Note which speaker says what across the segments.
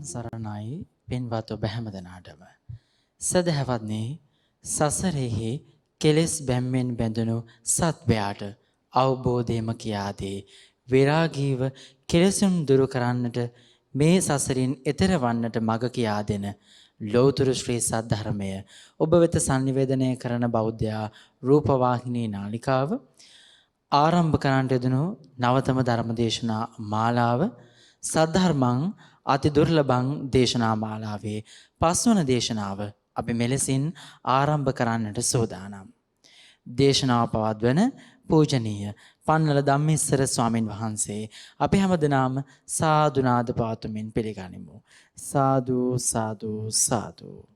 Speaker 1: සරණයි පින්වත් ඔබ හැමදෙනාටම. සදහැවත්නි, සසරෙහි කෙලෙස් බැම්මෙන් බැඳුණු සත්වයාට අවබෝධයම කියා දේ විරාගීව කෙලෙසුන් දුරු කරන්නට මේ සසරින් එතෙර වන්නට මඟ කියා දෙන ලෞතර ශ්‍රී සද්ධර්මය ඔබ වෙත sannivedanaya කරන බෞද්ධයා රූපවාහිනී නාලිකාව ආරම්භ කරන්නට යෙදුණු නවතම ධර්මදේශනා මාලාව සද්ධර්මං අති දුර්ලභං දේශනා මාලාවේ පස්වන දේශනාව අපි මෙලෙසින් ආරම්භ කරන්නට සූදානම්. දේශනාව පවත්වන පූජනීය පන්නල ධම්මේශ්වර ස්වාමින් වහන්සේ අපි හැමදෙනාම සාදු නාද පවත්වමින් පිළිගනිමු. සාදු සාදු සාදු.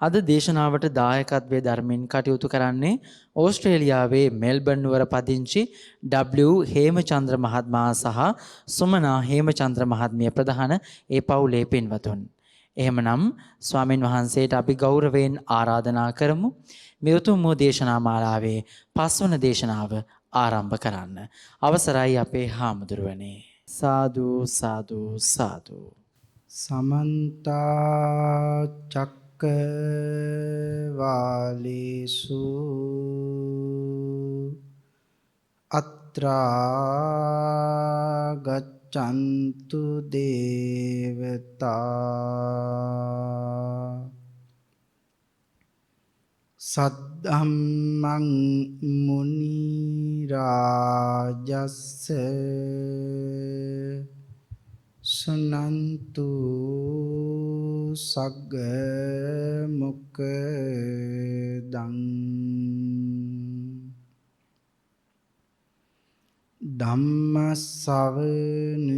Speaker 1: අද දේශනාවට දායකත්වයේ ධර්මයෙන් කටයුතු කරන්නේ ඕස්ට්‍රේලියාවේ මෙල්බර්න් නුවර පදිංචි W හේමචන්ද්‍ර මහත්මයා සහ සුමනා හේමචන්ද්‍ර මහත්මිය ප්‍රධාන ඒ පවුලේ පින්වතුන්. එහෙමනම් ස්වාමින් වහන්සේට අපි ගෞරවයෙන් ආරාධනා කරමු මේ උතුම් වූ දේශනා මාලාවේ පස්වන දේශනාව ආරම්භ කරන්න. අවසරයි අපේ හාමුදුරුවනේ. සාදු සාදු සාදු.
Speaker 2: සමන්ත චක්කවාලේසු අත්‍රා ගච්ඡන්තු දේවතා සද්ධම්මං මුනි රාජස්ස සුනන්තු සග්ග මොක්ඛදං ධම්ම ශ්‍රවණ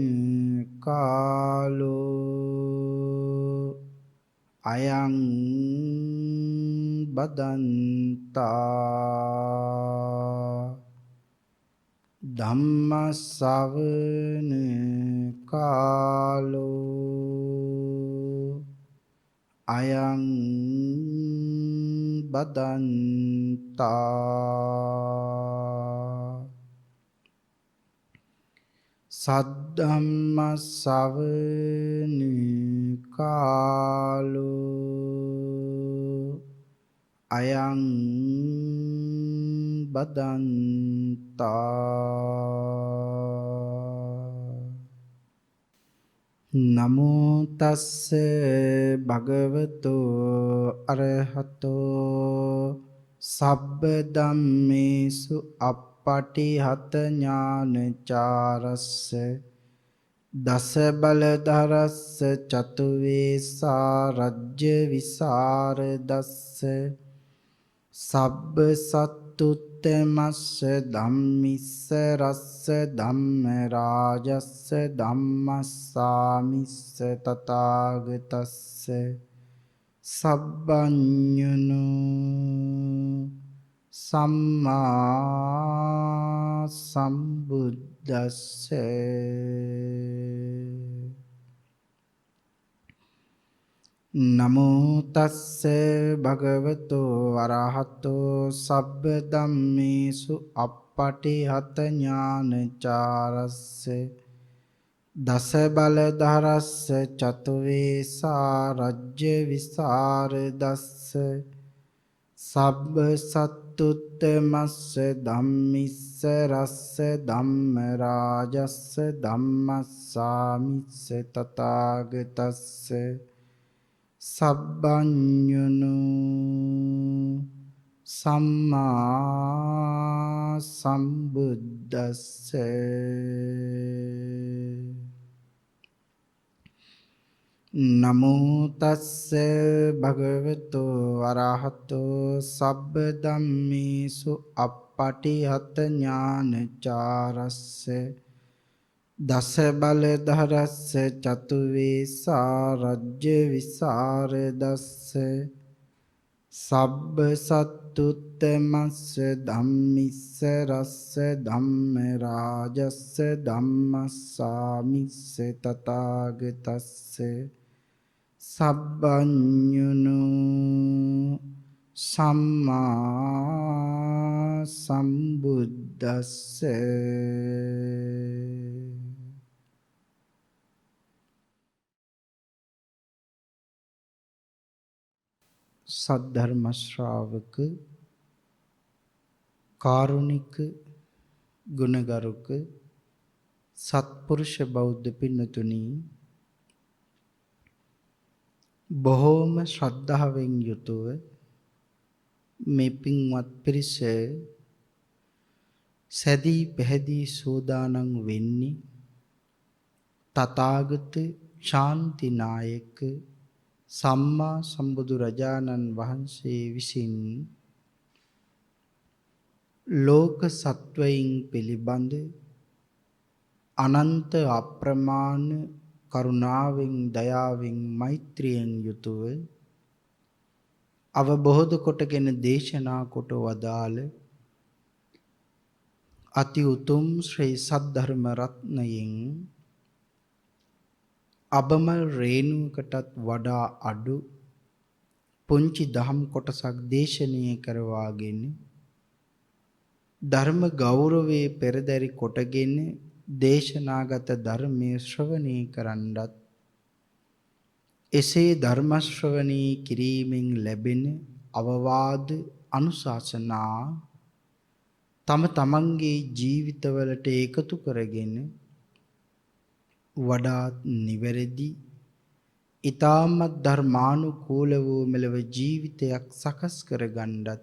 Speaker 2: කාලෝ අයං බදන්තා ධම්ම ශ්‍රවණ කාලෝ අයං බදන්තා සද්ධම්ම ශ්‍රවණ කාලෝ අයං බදන්තා නමෝ තස්ස භගවතෝ අරහතෝ සබ්බ ධම්මේසු අප්පටිහත ඥානචාරස්ස දස බලධරස්ස චතු වේසා රජ්‍ය විසරදස්ස සබ්බ සත්තුත්තමස්ස ධම්මිස්ස රස්ස ධම්ම රාජස්ස ධම්මස්සාමිස්ස තථාගතස්ස සබ්බඤුනෝ සම්මා සම්බුද්දස්ස නමෝ තස්ස භගවතෝ අරහතෝ සබ්බ ධම්මේසු අප්පටිහත ඥානචාරස්ස දස බලධරස්ස චතු වේසා රජ්‍ය විසරදස්ස සබ්බ සත්තුත්තමස්ස ධම්මිස්ස රස්ස ධම්ම රාජස්ස ධම්මස්සාමිස්ස තථාගතස්ස සබ්බඤුනෝ සම්මා සම්බුද්දස්ස නමෝ තස්ස භගවතෝ අරහතෝ සබ්බ ධම්මේසු අප්පටිහත ඥානචාරස්ස දස බලධරස්ස චතු වේසා රජ්‍ය විසරදස්ස සබ්බ සත්තුත්තමස්ස ධම්මිස්ස රස්ස ධම්ම රාජස්ස ධම්මස්සාමිස්ස තථාගතස්ස සබ්බඤුනෝ සම්මා සම්බුද්දස්ස සද්ධර්ම ශ්‍රාවක කාරුණික ගුණගරුක සත්පුරුෂ බෞද්ධ පින්නතුනි බොහෝම ශ්‍රද්ධාවෙන් යුතුව මේ පින්වත් පිරිස සැදී පැහැදී සූදානම් වෙන්නේ තථාගත ශාන්තිනායක සම්මා සම්බුදු රජාණන් වහන්සේ විසින් ලෝක සත්වයින් පිළිබඳ අනන්ත අප්‍රමාණ කරුණාවෙන් දයාවෙන් මෛත්‍රියෙන් යුතුව අවබෝධ කොටගෙන දේශනා කොට වදාළ අති උතුම් ශ්‍රී සද්ධර්ම රත්නයෙන් අබමල් රේණුවකටත් වඩා අඩු පුංචි දහම් කොටසක් දේශනීය කරවාගෙන ධර්ම ගෞරවයේ පෙරදරි කොටගෙන දේශනාගත ධර්මයේ ශ්‍රවණය කරන්නත් එසේ ධර්ම ශ්‍රවණී කිරීමෙන් ලැබෙන අවවාද අනුශාසනා තම තමන්ගේ ජීවිතවලට එකතු කරගෙන වඩාත් නිවැරදි ඊ타මත් ධර්මානුකූල වූ මෙලව ජීවිතයක් සකස් කරගන්නත්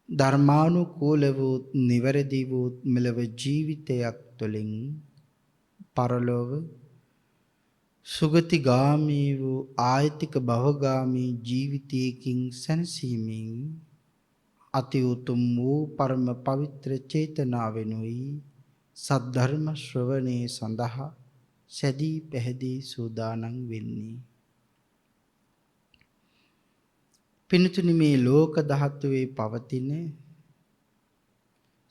Speaker 2: ධර්මානුකූල වූ නිවැරදි වූ මෙලව ජීවිතයක් තුළින් පරලොව සුගතිගාමී වූ ආයතික භවගාමී ජීවිතයකින් සැනසීමෙන් අති උතුම් වූ පරම පවිත්‍ර චේතනාවෙනුයි සද්ධර්ම ශ්‍රවණේ සඳහා සැදී පැහැදී සූදානම් වෙන්නේ. පින්තුනි මේ ලෝක ධාතුවේ පවතින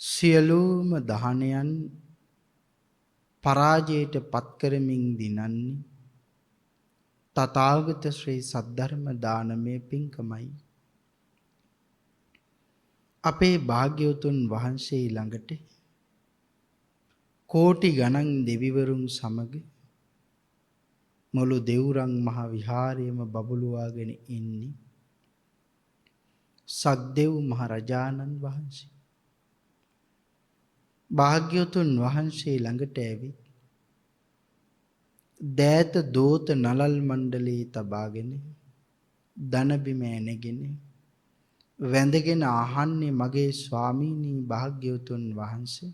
Speaker 2: සියලුම දහනයන් පරාජයට පත් කරමින් දිනන්නේ තථාගත ශ්‍රී සද්ධර්ම දානමය පින්කමයි. අපේ භාග්‍යවතුන් වහන්සේ ළඟට කෝටි ගණන් දෙවිවරුන් සමග මුළු දෙව්රම් මහ විහාරයේම බබළුවාගෙන ඉන්නේ සක්දෙව් මහ රජාණන් වහන්සේ. භාග්‍යවතුන් වහන්සේ ළඟට ඇවිත් දෑත දෝත නලල් මණ්ඩලයේ තබාගෙන දන බිම ඇනගෙන වැඳගෙන අහන්නේ මගේ ස්වාමීනි භාග්‍යවතුන් වහන්සේ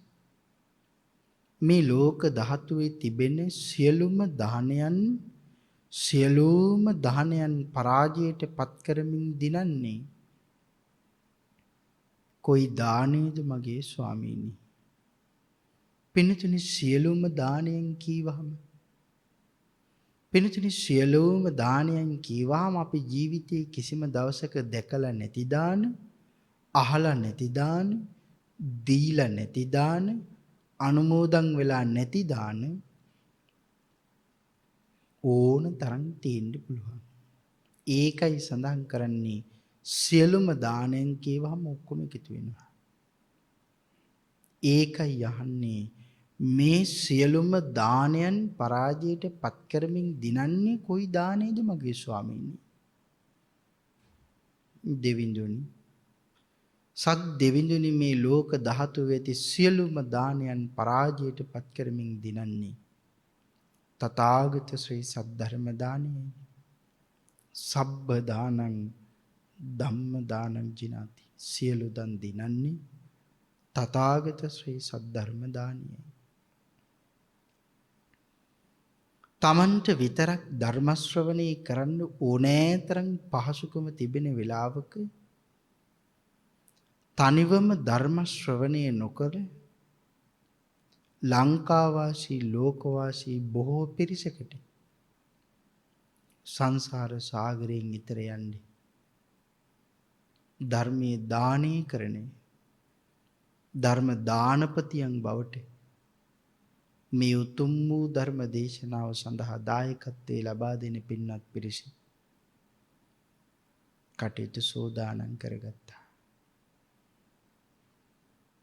Speaker 2: මේ ලෝක ධාතුවේ තිබෙන සියලුම දහනයන් පරාජයට පත් කරමින් දිනන්නේ කොයි දානේද මගේ ස්වාමීනි? පින්තුනි සියලුම දානයන් කීවහම අපි ජීවිතේ කිසිම දවසක දැකලා නැති දාන, අහලා නැති දාන, දීලා නැති දාන, අනුමෝදන් වෙලා නැති දාන ඕන තරම් තියෙන්න පුළුවන්. ඒකයි සඳහන් කරන්නේ සියලුම දානයන් කියවහම ඔක්කොම එකතු වෙනවා. ඒකයි යහන්නේ මේ සියලුම දානයන් පරාජයට පත් කරමින් දිනන්නේ කොයි දානේද මගේ ස්වාමීනි? දෙවිඳුනි සක් දෙවිඳුනි මේ ලෝක ධාතුවේ ඇති සියලුම දානයන් පරාජයට පත් කරමින් දිනන්නේ තථාගත ශ්‍රී සද්ධර්ම දානයයි. සබ්බ දානං ධම්ම දානං ජිනාති. සියලු දන් දිනන්නේ තථාගත ශ්‍රී සද්ධර්ම දානයයි. තමන්ට විතරක් ධර්ම ශ්‍රවණය කරන්න ඕනෑතරම් පහසුකම තිබෙන වෙලාවක තනිවම ධර්ම ශ්‍රවණය නොකර ලංකාවාසී ලෝකවාසී බොහෝ පිරිසකට සංසාර සාගරයෙන් ඈතර යන්නේ ධර්මයේ දානය කරන්නේ ධර්ම දානපතියන් බවට මේ උතුම් වූ ධර්ම දේශනාව සඳහා දායකත්වයේ ලබා දෙන පින්වත් පිරිස කටයුතු සෝදානම් කරගත්තා.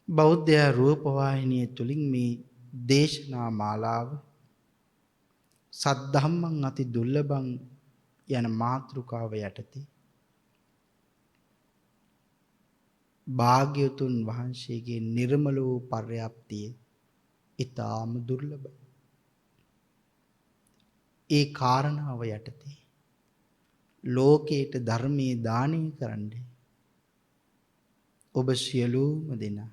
Speaker 2: බෞද්ධ රූපවාහිනිය තුලින් මේ දේශනා මාලාව සද්ධම්මං අති දුර්ලභං යන මාතෘකාව යටතේ භාග්‍යවතුන් වහන්සේගේ නිර්මල වූ පර්යාප්තිය ඊටාම දුර්ලභයි. ඒ කාරණාව යටතේ ලෝකයට ධර්මයේ දානය කරන්නේ ඔබ සියලුම දෙනා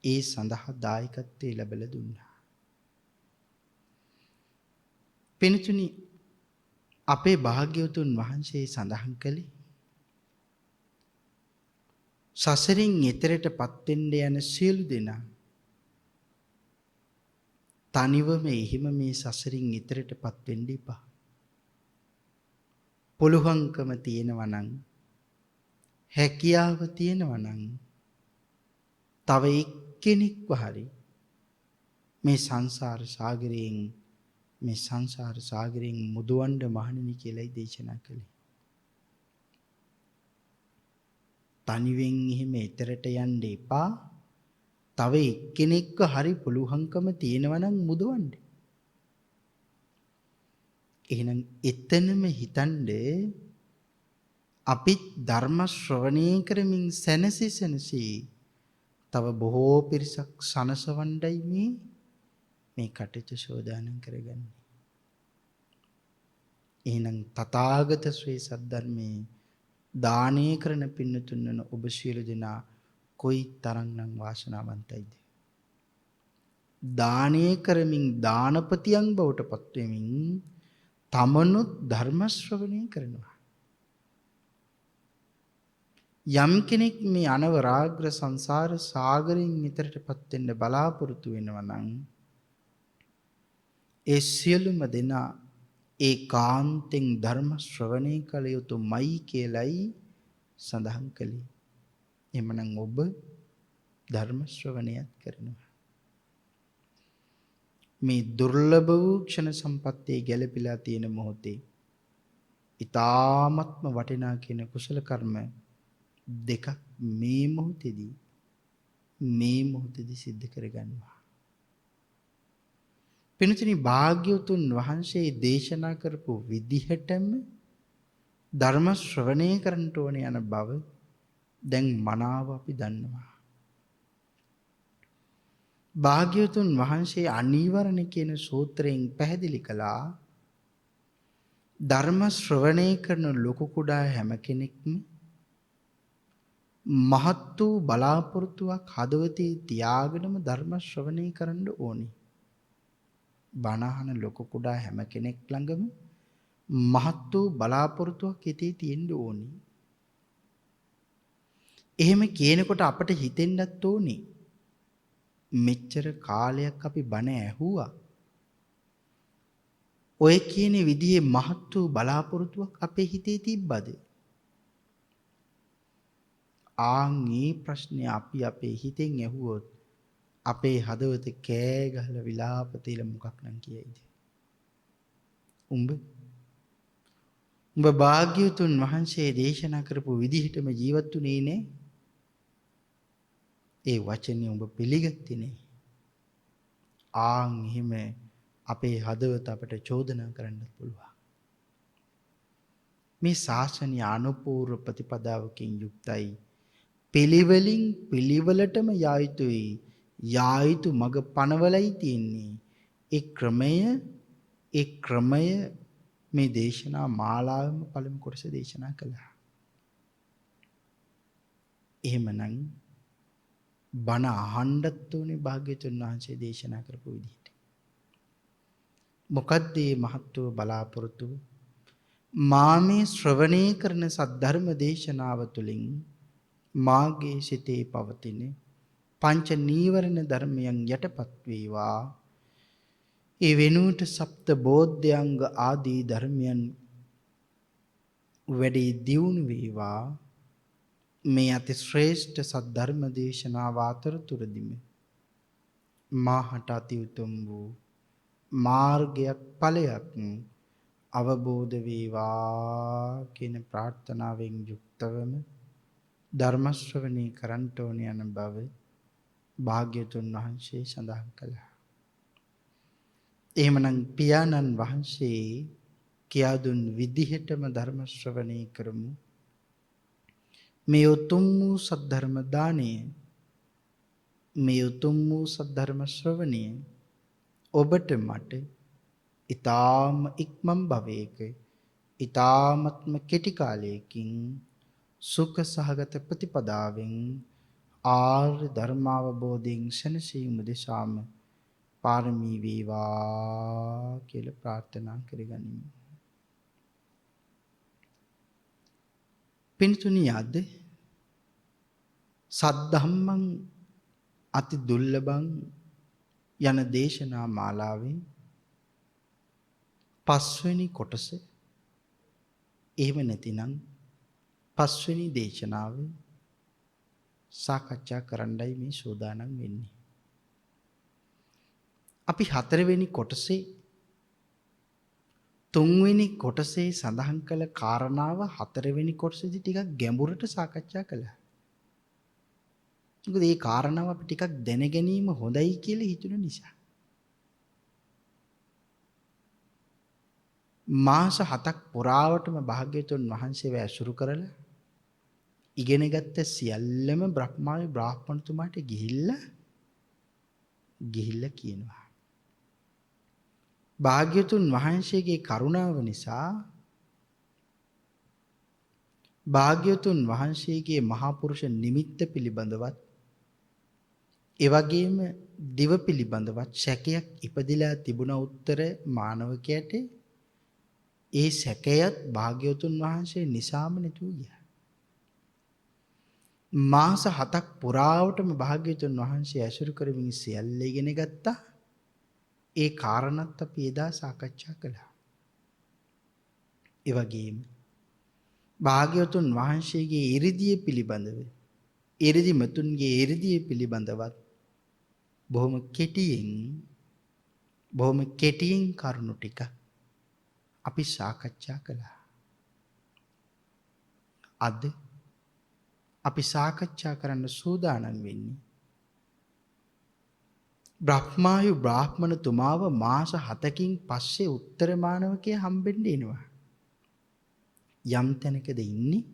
Speaker 2: ඒ සඳහා දායකත්වයේ ලැබලා දුන්නා. පින්තුනි, අපේ භාග්‍යවතුන් වහන්සේ සඳහන් කළේ සසරින් එතරටපත් වෙන්න යන සියලු දෙනා තනිවම එහිම මේ සසරින් එතරටපත් වෙන්න එපා. පුළුවන්කම තියෙනවා නම්, හැකියාව තියෙනවා නම් තව එක්කෙනෙක්ව හරි මේ සංසාර සාගරයෙන් මුදවන්න මහණෙනි කියලායි දේශනා කළේ. තනිවෙන් එහෙම එතරට යන්න එපා. තව එක්කෙනෙක්ව හරි පුළුවන්කම තියෙනවා නම් මුදවන්න. එහෙනම් එතනම හිතන්නේ අපිත් ධර්ම ශ්‍රවණය කරමින් සැනසී තව බොහෝ පිරිසක් සනසවණ්ඩයි මේ කටයුතු සෝදානම් කරගන්නේ. එහෙනම් තථාගත ශ්‍රී සද්ධර්මයේ දානය කරන පින්නතුන් වන ඔබ සියලු දෙනා කොයි තරම්නම් වාසනාවන්තයිද? දානය කරමින් දානපතියන් බවට පත් වෙමින් තමනුත් ධර්ම ශ්‍රවණය කරනවා. යම් කෙනෙක් මේ අනවරාග්‍ර සංසාර සාගරයෙන් ඈතරටපත් වෙන්න බලාපොරොත්තු වෙනවා නම් ඒ සියලුම දෙනා ඒකාන්තෙන් ධර්ම ශ්‍රවණය කළ යුතුමයි කියලයි සඳහන් කළේ. එමනම් ඔබ ධර්ම ශ්‍රවණයත් කරනවා. මේ දුර්ලභ වූ ක්ෂණ සම්පත්තියේ ගැළපීලා තියෙන මොහොතේ ඊ타ත්ම වටිනා කියන කුසල කර්ම දෙකක් මේ මොහොතේදී සිද්ධ කරගන්නවා. පින්තුනි, භාග්‍යවතුන් වහන්සේ දේශනා කරපු විදිහටම ධර්ම ශ්‍රවණය කරන්න ඕනේ යන බව දැන් මනාව අපි දන්නවා. භාග්‍යවතුන් වහන්සේ අනීවරණ කියන සූත්‍රයෙන් පැහැදිලි කළා ධර්ම ශ්‍රවණය කරන ලොකු කුඩා හැම කෙනෙක්ම මහත් වූ බලාපොරොත්තුවක් හදවතේ තියාගෙනම ධර්ම ශ්‍රවණය කරන්න ඕනේ. බණ අහන ලොකු කුඩා හැම කෙනෙක් ළඟම මහත් වූ බලාපොරොත්තුවක් හිතේ තියෙන්න ඕනේ. එහෙම කියනකොට අපට හිතෙන්නත් ඕනේ මෙච්චර කාලයක් අපි බණ ඇහුවා. ඔය කියන විදිහේ මහත් වූ බලාපොරොත්තුවක් අපේ හිතේ තිබ්බද? ආන්ගේ ප්‍රශ්නේ අපි අපේ හිතෙන් ඇහුවොත් අපේ හදවත කෑ ගහලා විලාප තියලා මොකක් නම් කියයිද? උඹ භාග්‍යවතුන් වහන්සේ දේශනා කරපු විදිහටම ජීවත් වුණේ නේ? ඒ වචනේ උඹ පිළිගත්තේ නේ? ආන් එහෙම අපේ හදවත අපට චෝදනා කරන්නත් පුළුවන්. මේ ශාසනීය අනුපූර්ව ප්‍රතිපදාවකින් යුක්තයි. පිළිවෙලින් පිළිවෙලටම යා යුතුයි. යා යුතු මග පනවලයි තියෙන්නේ. ඒ ක්‍රමය මේ දේශනා මාලාවෙම පළමු කොටස දේශනා කළා. එහෙමනම් බණ අහන්නත් ඕනේ භාග්‍යවතුන් වහන්සේ දේශනා කරපු විදිහට. මොකද්ද මේ මහත් වූ බලාපොරොත්තුව? මා මේ ශ්‍රවණය කරන සද්ධර්ම දේශනාව තුළින් මාගේ සිතේ පවතින පංච නීවරණ ධර්මයන් යටපත් වේවා. ඒ වෙනුවට සප්ත බෝධ්‍යංග ආදී ධර්මයන් වැඩි දියුණු වේවා. මේ අති ශ්‍රේෂ්ඨ සද්ධර්ම දේශනාව අතරතුරදීම මාහට අති උතුම් වූ මාර්ගයක් ඵලයක් අවබෝධ වේවා කියන ප්‍රාර්ථනාවෙන් යුක්තවම ධර්ම ශ්‍රවණය කරන්ට ඕන යන බව භාග්‍යවතුන් වහන්සේ සඳහන් කළා. එහෙමනම් පියාණන් වහන්සේ කියා දුන් විදිහටම ධර්ම ශ්‍රවණය කරමු. මේ උතුම් වූ සද්ධර්ම දානය, මේ උතුම් වූ සද්ධර්ම ශ්‍රවණය ඔබට මට ඊ타ම ඉක්මන් භවයක ඊ타මත්ම කෙටි කාලයකින් සුඛ සහගත ප්‍රතිපදාවෙන් ආර්ය ධර්මාවබෝධයෙන් සැනසීම දෙසාම පාරමී වේවා කියලා ප්‍රාර්ථනා කරගනිමු. පින්තුනි, අද සද්ධම්මං අති දුර්ලභං යන දේශනා මාලාවේ පස්වෙනි කොටස, එහෙම නැතිනම් පස්වෙනි දේශනාව සාකච්ඡා කරන්නයි මේ සූදානම් වෙන්නේ. අපි හතරවෙනි කොටසේ තුන්වෙනි කොටසේ සඳහන් කළ කාරණාව හතරවෙනි කොටසේදී ටිකක් ගැඹුරට සාකච්ඡා කළා. මොකද මේ කාරණාව අපි ටිකක් දැන ගැනීම හොඳයි කියලා හිතුන නිසා. මාස 7ක් පුරාවටම භාග්‍යවතුන් වහන්සේව ඇසුරු කරලා ඉගෙනගත්ත සියල්ලම බ්‍රහ්මාවේ බ්‍රාහ්මණතුමාට ගිහිල්ලා කියනවා. භාග්‍යවතුන් වහන්සේගේ කරුණාව නිසා භාග්‍යවතුන් වහන්සේගේ මහා පුරුෂ නිමිත්ත පිළිබඳවත් ඒ වගේම දිව පිළිබඳවත් සැකයක් ඉපදිලා තිබුණ උත්තර මානවකයට ඒ සැකයත් භාග්‍යවතුන් වහන්සේ නිසාම නැතුව ගියා. මාස 7ක් පුරාවටම භාග්‍යවතුන් වහන්සේ ඇසුරු කරමින් සියල්ල ඉගෙන ගත්තා. ඒ කාරණත් අපි එදා සාකච්ඡා කළා. ඒ වගේම භාග්‍යවතුන් වහන්සේගේ 이르දිය පිළිබඳව, 이르දි මතුන්ගේ 이르දිය පිළිබඳවත් බොහොම කෙටියෙන් කරුණු ටික අපි සාකච්ඡා කළා. අද අපි සාකච්ඡා කරන්න සූදානම් වෙන්නේ බ්‍රහ්මායු බ්‍රාහ්මණතුමාව මාස 7කින් පස්සේ උත්තර මානවකයා හම්බෙන්න එනවා. යම් තැනකද ඉන්නේ,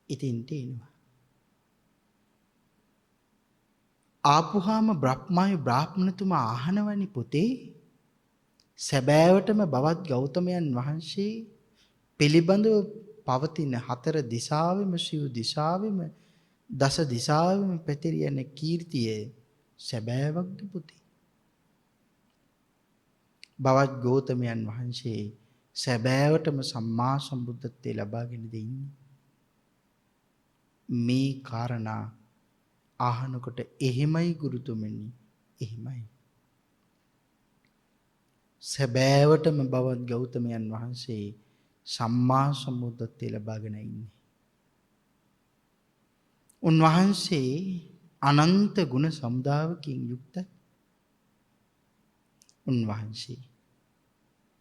Speaker 2: ඉතින්ට එනවා. ආපුහාම බ්‍රහ්මායු බ්‍රාහ්මණතුමා අහනවනි, පුතේ සැබෑවටම බවත් ගෞතමයන් වහන්සේ පිළිබඳව පවතින හතර දිසාවෙම, සිව් දිසාවෙම, දස දිසාවෙම පැතිරියන කීර්තිය සැබෑවක්ද පුතේ? බවත් ගෞතමයන් වහන්සේ සැබෑවටම සම්මා සම්බුද්ධත්වයේ ලබාගෙනද ඉන්නේ? මේ කාරණා අහනකොට එහෙමයි ගුරුතුමනි, එහෙමයි. සැබෑවටම බවත් ගෞතමයන් වහන්සේ සම්මා සම්බුද්ධත්වයේ ලබාගෙන ඉන්නේ. උන්වහන්සේ අනන්ත ගුණ සමුදායකින් යුක්තයි. උන්වහන්සේ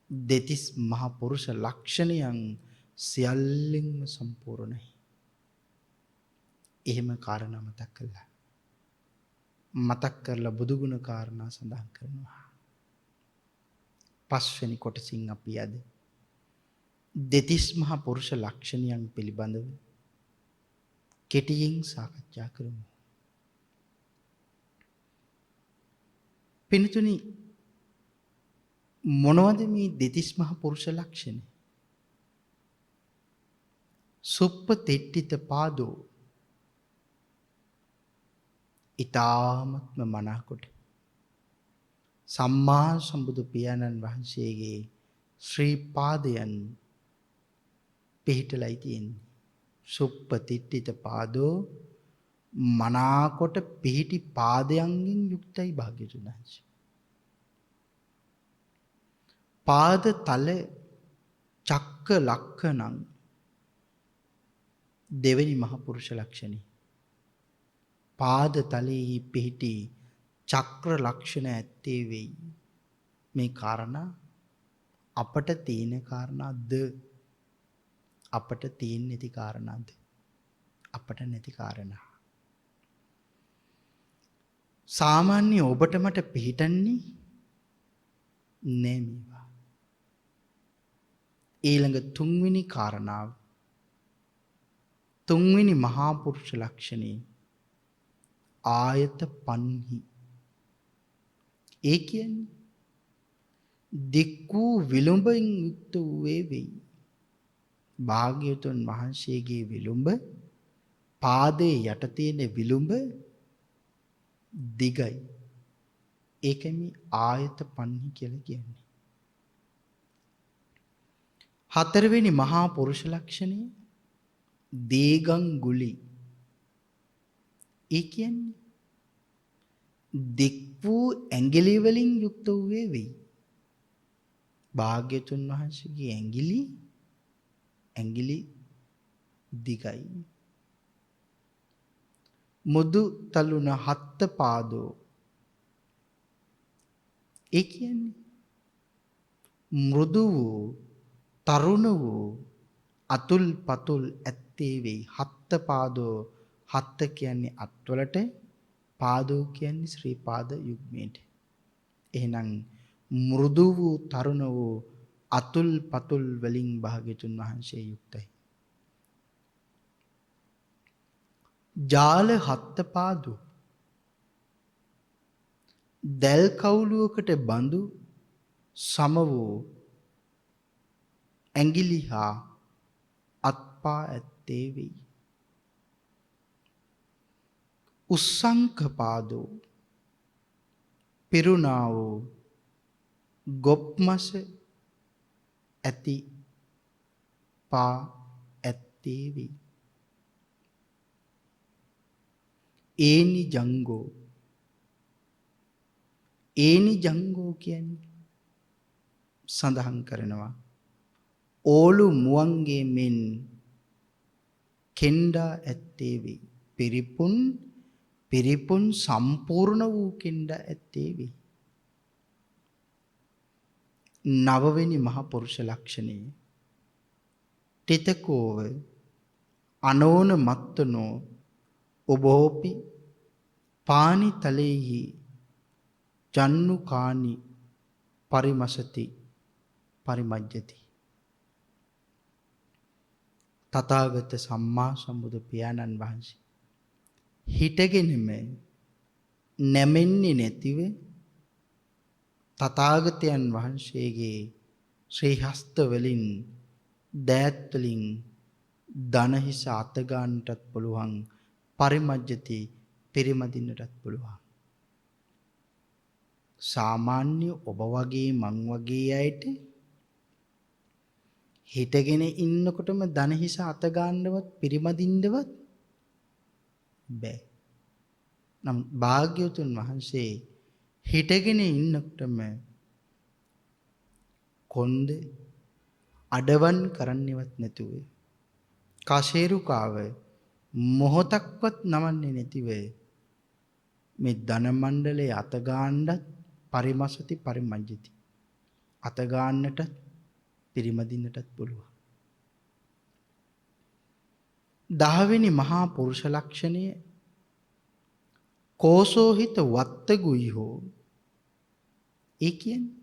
Speaker 2: දෙතිස් මහ පුරුෂ ලක්ෂණයන් සියල්ලෙන්ම සම්පූර්ණයි. එහෙම කාරණා මතක් කරලා බුදු ගුණ කාරණා සඳහන් කරනවා. පස්වෙනි කොටසින් අපි අද දෙතිස් මහ පුරුෂ ලක්ෂණයන් පිළිබඳව කෙටියෙන් සාකච්ඡා කරමු. පින්තුනි, මොනවද මේ දෙතිස් මහ පුරුෂ ලක්ෂණ? සුප්පතිට්ඨිත පාදෝ, ඊ타මත්ම මනාකොට සම්මා සම්බුදු පියාණන් වහන්සේගේ ශ්‍රී පාදයන් පිහිටලයි තියෙන්නේ. සුප්පතිට්ඨිත පාදෝ, මනාකොට පිහිටි පාදයන්ගෙන් යුක්තයි භාග්‍යවතුන් වහන්සේ. පාද තල චක්ක ලක්ෂණං දෙවෙනි මහ පුරුෂ ලක්ෂණي. පාද තලයේ පිහිටි චක්‍ර ලක්ෂණ ඇත්තේ වෙයි. මේ කාරණා අපට තියෙන කාරණාද? අපට තියෙන නැති කාරණාද? අපට නැති කාරණා. සාමාන්‍ය ඔබට මට පිහිටන්නේ නෑ මේවා. ඊළඟ තුන්වෙනි කාරණාව, තුන්වෙනි මහා පුරුෂ ලක්ෂණේ ආයත පන්හි. ඒ කියන්නේ දික් වූ විලුඹින් යුක්ත වූයේ වෙයි. භාග්‍යවතුන් වහන්සේගේ විලුඹ පාදයේ යට තියෙන විලුඹ දිගයි. ඒකයි මේ ආයත පන්හි කියලා කියන්නේ. හතරවෙනි මහා පුරුෂ ලක්ෂණය දීගංගුලි. ඒ කියන්නේ දික් වූ ඇඟිලි වලින් යුක්ත වූයේ වෙයි. භාග්‍යතුන් වහන්සේගේ ඇඟිලි දිගයි. මුදු තලුණ හත්ත පාදෝ. ඒ කියන්නේ මෘදු වූ තරුණ වූ අතුල් පතුල් ඇත්තේ වෙයි. හත්ත පාදෝ, හත්ත කියන්නේ අත්වලට, පාදෝ කියන්නේ ශ්‍රී පාද යුග්මයට. එහෙනම් මෘදු වූ තරුණ වූ අතුල් පතුල් වලින් භාග්‍යතුන් වහන්සේ යුක්තයි. ජාල හත්ත පාදෝ. දැල් කවුලුවකට බඳු සම වූ ඇඟිලි හා අත්පා ඇත්තේ වෙයි. උස්සංක පාදෝ. පිරුණා වූ ගොප්මස ඇති පා ඇත්තේ වෙයි. ඒනි ජංගෝ. ඒනි ජංගෝ කියන්නේ සඳහන් කරනවා ඕලු මුවන්ගේ මෙන් කෙන්ඩා ඇත්තේ වෙයි. පිරිපුන් සම්පූර්ණ වූ කෙන්ඩා ඇත්තේ වෙයි. නවවෙනි මහ පුරුෂ ලක්ෂණය තිතකෝව අනෝන මත්තනෝ ඔබෝපි පානි තලෙහි ජන්නුකානි පරිමසති පරිමජ්ජති. තථාගත සම්මා සම්බුදු පියාණන් වහන්සේ හිටගෙනම නැමෙන්නේ නැතිව තථාගතයන් වහන්සේගේ ශ්‍රී හස්ත වලින් දෑත් වලින් දනහිස අත ගන්නටත් පුළුවන්, පරිමජ්ජති පරිමදින්නටත් පුළුවන්. සාමාන්‍ය ඔබ වගේ මං වගේ අයට හිටගෙන ඉන්නකොටම දනහිස අත ගන්නවත් පරිමදින්නවත් බෑ. නම් භාග්‍යවතුන් වහන්සේ හිටගෙන ඉන්නකොටම කොන්ද අඩවන් කරන්නේවත් නැතුව, කශේරුකාව මොහොතක්වත් නමන්නේ නැතිව මේ ධන මණ්ඩලයේ අත ගන්නත් පරිමසති පරිමජ්ජති. අත ගන්නට පිරිමදින්නටත් පුළුවන්. 10 වෙනි මහා පුරුෂ ලක්ෂණය කෝසෝහිත වත්තගුයිහෝ. ඒ කියන්නේ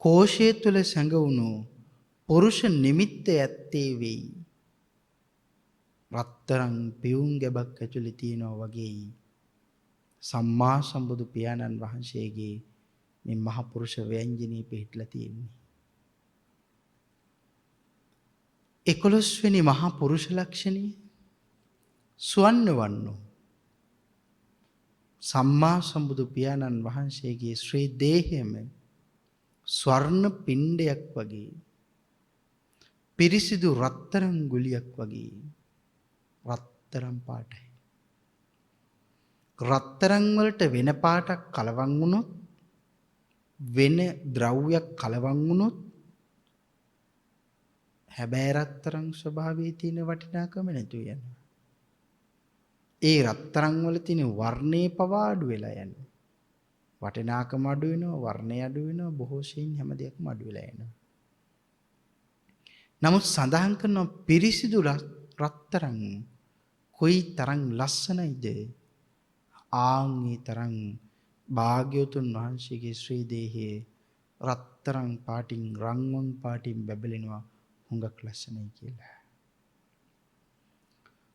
Speaker 2: කෝෂය තුල සැඟවුණු පුරුෂ නිමිත්ත ඇත්තේ වෙයි. රත්තරන් පියුම් ගැබක් ඇතුලේ තියෙනවා වගේ සම්මා සම්බුදු පියාණන් වහන්සේගේ මේ මහ පුරුෂ ව්‍යංජනී පිහිටලා තියෙන්නේ. 11 වෙනි මහා පුරුෂ ලක්ෂණය සුවන්න වන්නෝ. සම්මා සම්බුදු පියාණන් වහන්සේගේ ශ්‍රී දේහයම ස්වර්ණ පිණ්ඩයක් වගේ, පිරිසිදු රත්තරන් ගුලියක් වගේ රත්තරන් පාටයි. රත්තරන් වලට වෙන පාටක් කලවම් වුණොත්, වෙන ද්‍රව්‍යයක් කලවම් වුණොත් හැබැයි රත්තරන් ස්වභාවයේ තියෙන වටිනාකම නැතු වෙනවා. ඒ රත්තරන් වල තියෙන වර්ණේ පවා අඩු වෙලා යනවා. වටිනාකම අඩු වෙනවා, වර්ණය අඩු වෙනවා, බොහෝ සෙයින් හැම දෙයක්ම අඩු වෙලා යනවා. නමුත් සඳහන් කරන පිරිසිදු රත්තරන් කොයි තරම් ලස්සනයිද? ආන්ගේ තරම් භාග්‍යවතුන් වහන්සේගේ ශ්‍රී දේහයේ රත්තරන් පාටින්, රන්වන් පාටින් බැබලෙනවා හුඟක් ලස්සනයි කියලා.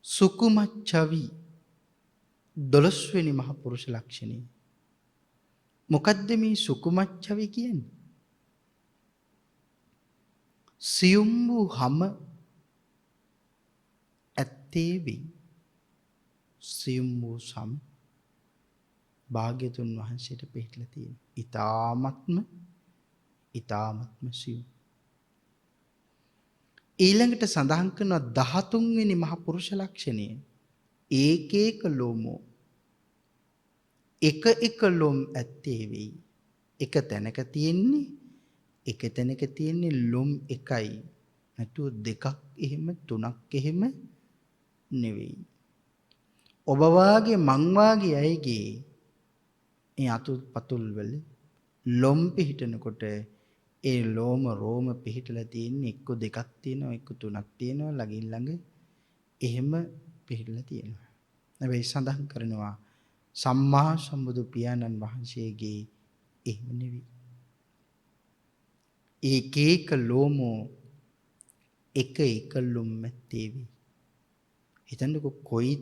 Speaker 2: සුකුමච්චවි 12 වෙනි මහ පුරුෂ ලක්ෂණය. මොකද්ද මේ සුකුමච්චවි කියන්නේ? සියුම් වූ හම ඇත්තේ වෙයි. සියුම් වූ සම භාග්‍යතුන් වහන්සේට පිහිටලා තියෙනවා. ඊ타ත්ම සියුම්. ඊළඟට සඳහන් කරනවා 13 වෙනි මහ පුරුෂ ලක්ෂණය. ඒකේක ලෝමෝ එක ලොම් ඇත්තේ වෙයි. එක තැනක තියෙන්නේ ලොම් එකයි. නැතුව දෙකක් එහෙම තුනක් එහෙම නෙවෙයි. ඔබ වාගේ මං වාගේ අයගේ ඒ අතුල් පතුල් වල ලොම් පිහිටනකොට ඒ ලෝම රෝම පිහිටලා තියෙන්නේ එක්ක දෙකක් තියෙනවා එක්ක තුනක් තියෙනවා ළඟින් ළඟ එහෙම පිහිටලා තියෙනවා. හැබැයි සඳහන් කරනවා සම්මා සම්බුදු පියාණන් වහන්සේගේ එහෙම නෙවෙයි. ඒකේක ලෝමෝ එක ලොම් ඇත්තේ වෙයි. හිතන්නකො කොයි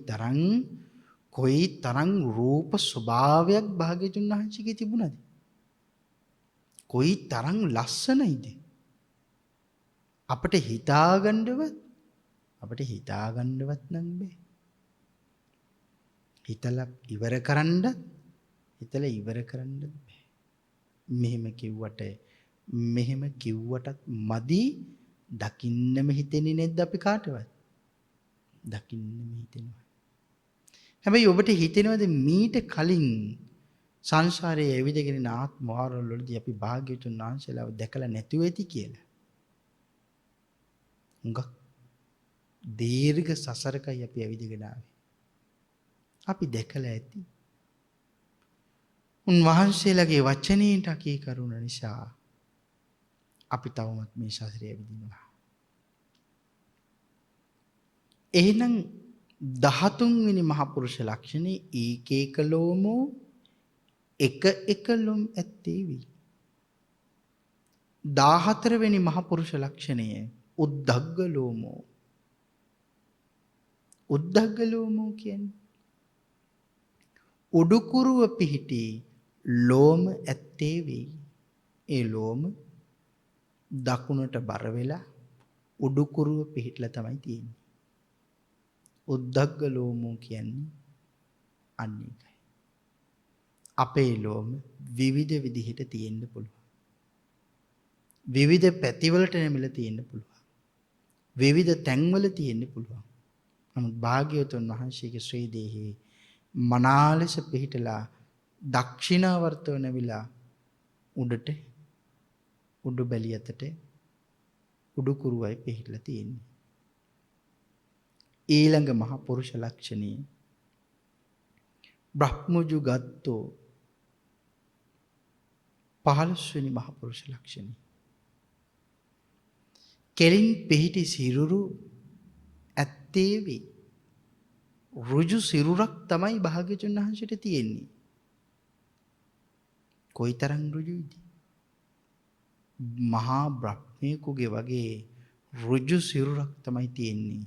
Speaker 2: තරම් රූප ස්වභාවයක් භාග්‍යතුන් වහන්සේගේ තිබුණාද? කොයි තරම් ලස්සනයිද? අපිට හිතාගන්නවත් නම් බෑ. හිතලා ඉවර කරන්නත් බෑ. මෙහෙම කිව්වටත් මදි. දකින්නම හිතෙන්නේ නැද්ද අපි කාටවත්? දකින්නම හිතෙනවා. හැබැයි ඔබට හිතෙනවද මීට කලින් සංසාරයේ ඇවිදගෙන ඉන ආත්ම වාරවල වලදී අපි භාග්‍යවතුන් වහන්සේලාව දැකලා නැතුව ඇති කියලා? හුඟක් දීර්ඝ සසරකයි අපි ඇවිදගෙන ආවේ. අපි දැකලා ඇති. උන්වහන්සේලාගේ වචනේට අකී කරුණ නිසා අපි තවමත් මේ සසරේ ඇවිදිනවා. එහෙනම් 13 වෙනි මහ පුරුෂ ලක්ෂණේ ඒකේක ලෝමෝ එක ලොම් ඇත්තේ වෙයි. 14 වෙනි මහ පුරුෂ ලක්ෂණය උද්ධග්ග ලෝමෝ. උද්ධග්ග ලෝමෝ කියන්නේ උඩුකුරුව පිහිටි ලෝම ඇත්තේ වෙයි. ඒ ලෝම දකුණට බර වෙලා උඩුකුරුව පිහිටලා තමයි තියෙන්නේ. උද්ධග්ග ලෝමෝ කියන්නේ අන්න ඒකයි. අපේ ලෝම විවිධ විදිහට තියෙන්න පුළුවන්. විවිධ පැතිවලට නැමිලා තියෙන්න පුළුවන්. විවිධ තැන්වල තියෙන්න පුළුවන්. නමුත් භාග්‍යවතුන් වහන්සේගේ ශ්‍රී දේහේ මනාලෙස පිහිටලා දක්ෂිනාවර්තව නැවිලා උඩට උඩු බැලියතට උඩුකුරුවයි පිහිටලා තියෙන්නේ. ඊළඟ මහ පුරුෂ ලක්ෂණේ බ්‍රහ්මජු ගත්තෝ 15 වෙනි මහ පුරුෂ ලක්ෂණේ. කෙලින් පිහිටි සිරුරු ඇත්තේ වේ. ඍජු සිරුරක් තමයි භාග්‍යවතුන් වහන්සේට තියෙන්නේ. කොයිතරම් ඍජුයිද? මහා බ්‍රහ්මයෙකුගේ වගේ ඍජු සිරුරක් තමයි තියෙන්නේ.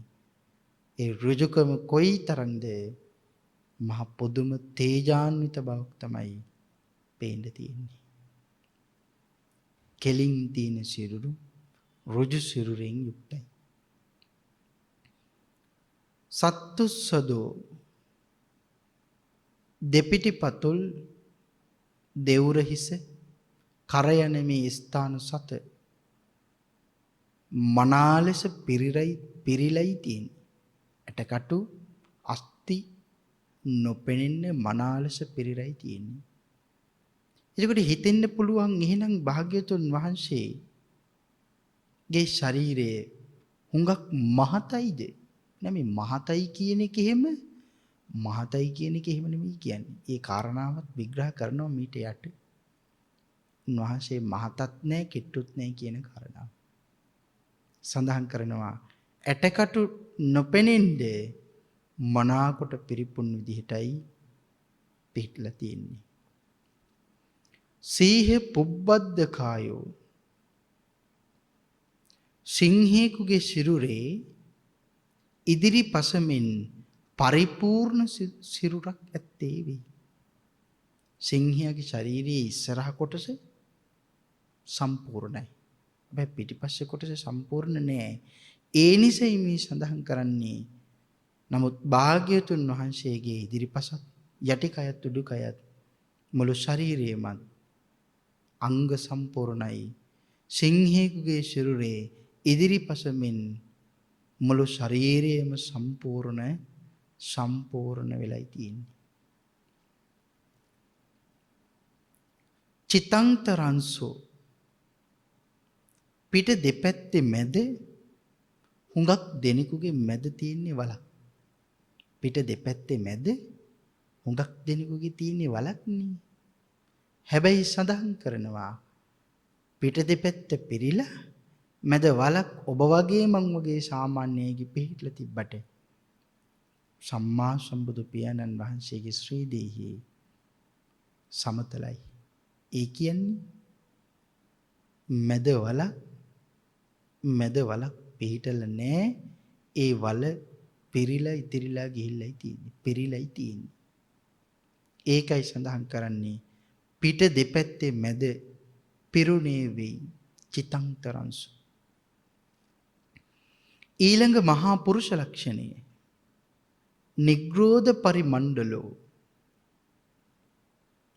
Speaker 2: ඒ ඍජුකම කොයිතරම්ද? මහ පොදුම තේජාන්විත බවක් තමයි පේන්න තියෙන්නේ. කෙලින් තියෙන සිරුරු ඍජු සිරුරෙන් යුක්තයි. සත්තුස්සදෝ දෙපිටි පතුල් දෙවුර හිස කර යන මේ ස්ථාන සත මනාලෙස පිරිලයි තියෙන්නේ. ඇටකටු අස්ති නොපෙනෙන්න මනාලෙස පිරිලයි තියෙන්නේ. එතකොට හිතෙන්න පුළුවන් එහෙනම් භාග්‍යවතුන් වහන්සේගේ ශරීරය හුඟක් මහතයිද? නැමෙ මහතයි කියන එක එහෙම නෙමෙයි කියන්නේ. ඒ කාරණාවත් විග්‍රහ කරනවා මීට යට. උන්වහන්සේ මහතත් නැහැ කිට්ටුත් නැහැ කියන කාරණාව. සඳහන් කරනවා ඇටකටු නොපෙනෙන්න මනාකොට පිරිපුන් විදිහටයි පිටලා තියෙන්නේ. සීහ පුබ්බද්ද කායෝ සිංහේකුගේ සිරුරේ ඉදිරි පසමින් පරිපූර්ණ සිරුරක් ඇත්තේ වේ. සිංහයාගේ ශරීරයේ ඉස්සරහ කොටස සම්පූර්ණයි. හැබැයි පිටිපස්සේ කොටස සම්පූර්ණ නෑ. ඒ නිසයි මේ සඳහන් කරන්නේ. නමුත් භාග්‍යවතුන් වහන්සේගේ ඉදිරිපසත් යටිකයත් උඩුකයත් මුළු ශරීරයම අංග සම්පූර්ණයි. සිංහයෙකුගේ සිරුරේ ඉදිරිපසමින් මුළු ශරීරයම සම්පූර්ණ වෙලයි තියෙන්නේ. චිතංතරංසෝ පිට දෙපැත්තේ මැද හුඟක් දෙනෙකුගේ මැද තියෙන්නේ වලක්. පිට දෙපැත්තේ මැද හුඟක් දෙනෙකුගේ තියෙන්නේ වලක් නේ. හැබැයි සඳහන් කරනවා පිට දෙපැත්ත පිරීලා මැද වලක් ඔබ වගේ මං වගේ සාමාන්‍යයෙකුගේ පිහිටලා තිබ්බට සම්මා සම්බුදු පියාණන් වහන්සේගේ ශ්‍රී දේහයේ සමතලයි. ඒ කියන්නේ මැද වලක් පිහිටල නෑ. ඒ වල පිරීලා ඉතිරිලා ගිහිල්ලයි තියෙන්නේ. පිරීලායි තියෙන්නේ. ඒකයි සඳහන් කරන්නේ පිට දෙපැත්තේ මැද පිරුණේ වෙයි. චිතංතරංසු. ඊළඟ මහා පුරුෂ ලක්ෂණය නිග්‍රෝධ පරිමණ්ඩලෝ.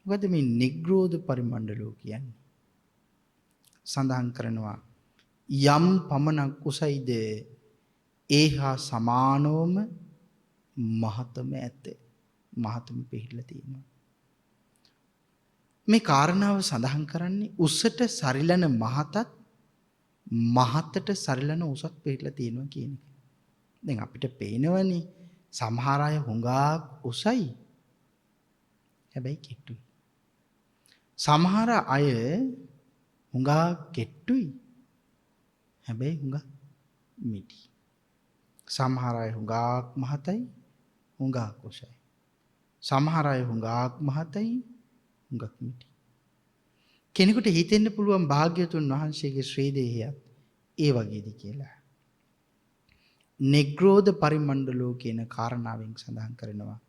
Speaker 2: මොකද මේ නිග්‍රෝධ පරිමණ්ඩලෝ කියන්නේ? සඳහන් කරනවා යම් පමණක් උසයිද ඒහා සමානවම මහතම ඇත. මහතම පිහිටලා තියෙනවා. මේ කාරණාව සඳහන් කරන්නේ උසට සරිලන මහතත් මහතට සරිලන උසත් පිහිටලා තියෙනවා කියන එක. දැන් අපිට පේනවනේ සමහර අය හුඟක් උසයි. හැබැයි කෙට්ටුයි. සමහර අය හුඟක් කෙට්ටුයි. හැබැයි හුඟක් මිටි. සමහර අය හුඟක් මහතයි හුඟක් උසයි. සමහර අය හුඟක් මහතයි හුඟක් මිටි. කෙනෙකුට හිතෙන්න පුළුවන් භාග්‍යවතුන් වහන්සේගේ ශ්‍රී දේහයත් ඒ වගේද කියලා. නිග්‍රෝධ පරිමණ්ඩලෝ කියන කාරණාවෙන් සඳහන් කරනවා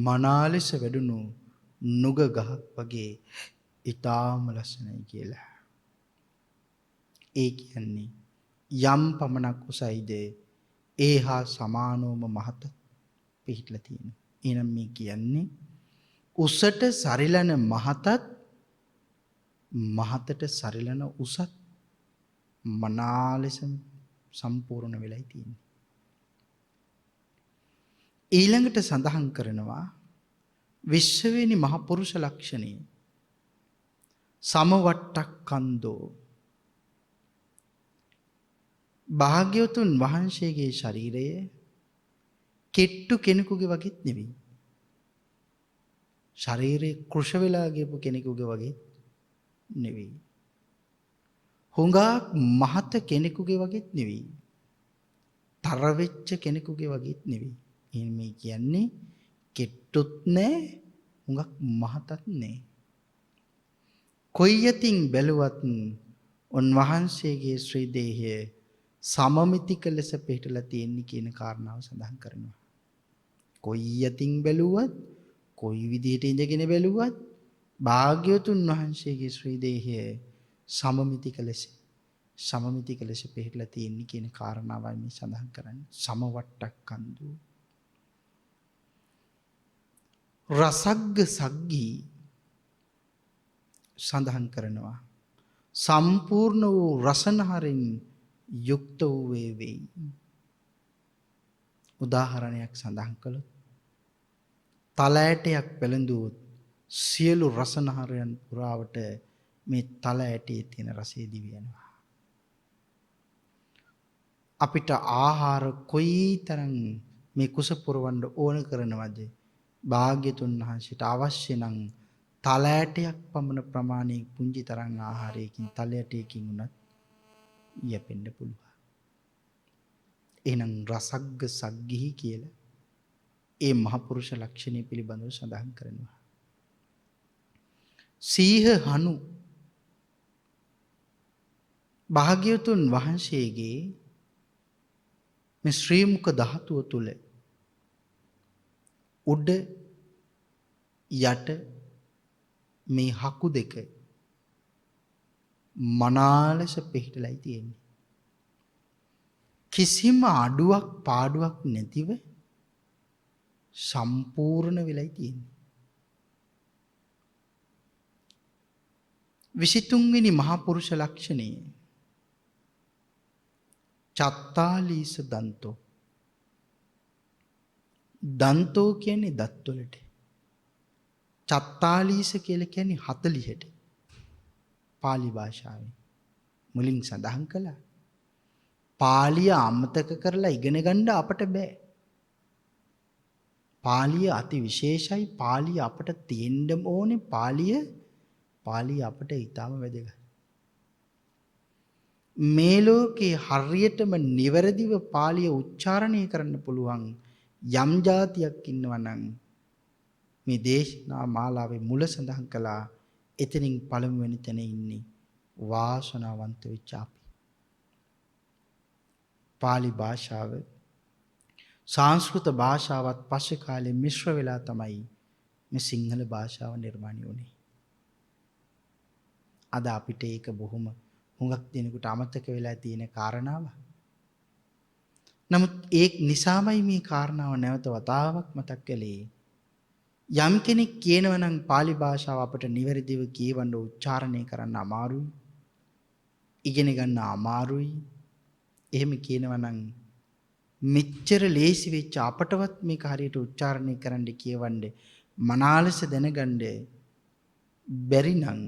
Speaker 2: මනාලෙස වැඩුණු නුග ගහක් වගේ ඊටාම ලස්සනයි කියලා. ඒ කියන්නේ යම් පමණක් උසයිද ඒහා සමානවම මහත පිහිටලා තියෙනවා. එහෙනම් මේ කියන්නේ උසට සරිලන මහතත් මහතට සරිලන උසත් මනාලෙස සම්පූර්ණ වෙලයි තියෙන්නේ. ඊළඟට සඳහන් කරනවා 20 වෙනි මහ පුරුෂ ලක්ෂණය සමවට්ටක්ඛන්தோ. භාග්‍යවතුන් වහන්සේගේ ශරීරය කෙට්ටු කෙනෙකුගේ වගේත් නෙවෙයි. ශරීරේ කෘෂ වෙලා ගියපු කෙනෙකුගේ වගේ නෙවෙයි. හුඟක් මහත කෙනෙකුගේ වගේත් නෙවෙයි. තර වෙච්ච කෙනෙකුගේ වගේත් නෙවෙයි. එහෙනම් මේ කියන්නේ කෙට්ටුත් නෑ හුඟක් මහතත් නෑ. කොයි යතින් බැලුවත් උන්වහන්සේගේ ශ්‍රී දේහය සමමිතික ලෙස පිහිටලා තියෙන්නේ කියන කාරණාව සඳහන් කරනවා. කොයි යතින් බැලුවත් කොයි විදිහට ඉඳගෙන බැලුවත් භාග්‍යවතුන් වහන්සේගේ ශ්‍රී දේහය සමමිතික ලෙස පිහිටලා තියෙන්නේ කියන කාරණාවයි මේ සඳහන් කරන්නේ. සමවට්ටක්ඛන්தோ. රසග්ග සග්ගී සඳහන් කරනවා සම්පූර්ණ වූ රසනහරින් යුක්ත වූ වේවි. උදාහරණයක් සඳහන් කළොත් තල ඇටයක් පැලඳුවොත් සියලු රසනහරයන් පුරාවට මේ තල ඇටයේ තියෙන රසය දිවි යනවා. අපිට ආහාර කොයිතරම් මේ කුස පුරවන්න ඕන කරනවද? භාග්‍යතුන් වහන්සේට අවශ්‍ය නම් තල ඇටයක් පමණ ප්‍රමාණයක පුංචි තරම් ආහාරයකින් තල ඇටයකින් උනත් යැපෙන්න පුළුවන්. එහෙනම් රසග්ග සග්ගිහි කියලා ඒ මහ පුරුෂ ලක්ෂණය පිළිබඳව සඳහන් කරනවා. සීහ හනු භාග්‍යවතුන් වහන්සේගේ මේ ශ්‍රී මුඛ ධාතුව තුල උඩ යට මේ හකු දෙක මනාලස පිහිටලයි තියෙන්නේ. කිසිම අඩුවක් පාඩුවක් නැතිව සම්පූර්ණ වෙලයි තියෙන්නේ. 23 වෙනි මහා පුරුෂ ලක්ෂණය චත්තාලීස දන්තෝ. දන්තෝ කියන්නේ දත් වලට. චත්තාලීස කියලා කියන්නේ 40ට. පාලි භාෂාවෙන් මුලින් සඳහන් කළා. පාලිය අමතක කරලා ඉගෙන ගන්න අපට බෑ. පාලිය අති විශේෂයි. පාලිය අපට තියෙන්න ඕනේ. පාලිය අපට ඊටම වැදගත්. මේ ලෝකේ හරියටම නිවැරදිව පාලිය උච්චාරණය කරන්න පුළුවන් යම් જાතියක් ඉන්නවා නම් මේ දේශනා මාලාවේ මුල සඳහන් කළා. එතනින් පළමුවෙනි තැන ඉන්නේ වාසනාවන්ත වෙච්ච අපි. පාලි භාෂාව සංස්කෘත භාෂාවත් පස්සේ කාලේ මිශ්‍ර වෙලා තමයි මේ සිංහල භාෂාව නිර්මාණය වුණේ. අද අපිට ඒක බොහොම හුඟක් දෙනෙකුට අමතක වෙලා තියෙන කාරණාව. නමුත් ඒ නිසාමයි මේ කාරණාව නැවත වතාවක් මතක් කළේ. යම් කෙනෙක් කියනවා නම් පාලි භාෂාව අපට නිවැරදිව කියවන්න උච්චාරණය කරන්න අමාරුයි. ඉගෙන ගන්න අමාරුයි. එහෙම කියනවා නම් මෙච්චර ලේසි වෙච්ච අපටවත් මේක හරියට උච්චාරණය කරන්න කියවන්න මනාලස දැනගන්න බැරි නම්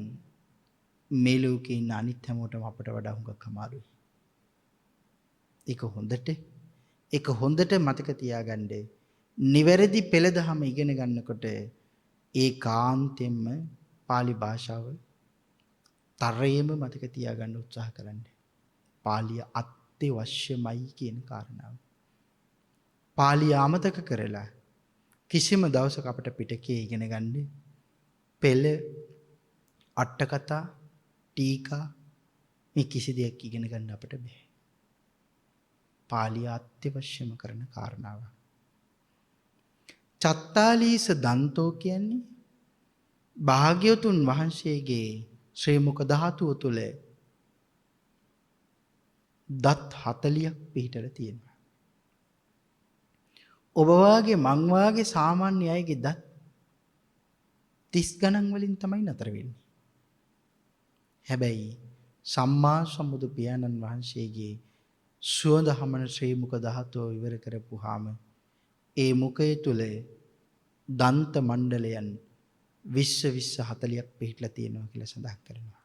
Speaker 2: මේ ලෝකේ ඉන්න අනිත් හැමෝටම අපට වඩා හුඟක් අමාරුයි. ඒක හොඳට මතක තියාගන්න. නිවැරදි පෙළ දහම ඉගෙන ගන්නකොට ඒකාන්තයෙන්ම පාලි භාෂාව තරයේම මතක තියාගන්න උත්සාහ කරන්න. පාලිය අත්‍යවශ්‍යමයි කියන කාරණාව. පාලිය අමතක කරලා කිසිම දවසක අපට පිටකේ ඉගෙන ගන්න පෙළ අට කතා ටීකා මේ කිසි දෙයක් ඉගෙන ගන්න අපට බෑ. පාලිය අත්‍යවශ්‍යම කරන කාරණාවක්. චත්තාලීස දන්තෝ කියන්නේ භාග්‍යවතුන් වහන්සේගේ ශ්‍රී මුඛ ධාතුව තුල දත් 40ක් පිහිටලා තියෙනවා. ඔබ වාගේ මං වාගේ සාමාන්‍ය අයගේ දත් 30 ගණන් වලින් තමයි නතර වෙන්නේ. හැබැයි සම්මා සම්බුදු පියාණන් වහන්සේගේ සුවඳ හමන ශ්‍රී මුඛ ධාතුව ඉවර කරපුවාම ඒ මුඛය තුල දන්ත මණ්ඩලයන් 20 40ක් පිහිටලා තියෙනවා කියලා සඳහන් කරනවා.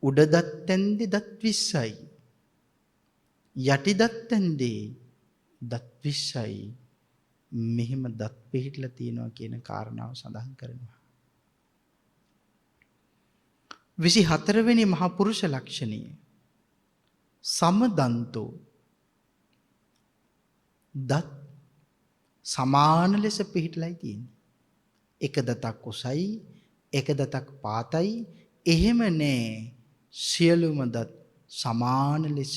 Speaker 2: උඩ දත් ඇන්දේ දත් 20යි. යටි දත් ඇන්දේ දත් 20යි. මෙහිම දත් පිහිටලා තියෙනවා කියන කාරණාව සඳහන් කරනවා. 24 වෙනි මහා පුරුෂ ලක්ෂණය සමදන්තෝ. දත් සමාන ලෙස පිහිටලයි තියෙන්නේ. එක දතක් උසයි, එක දතක් පාතයි. එහෙම නෑ. සියලුම දත් සමාන ලෙස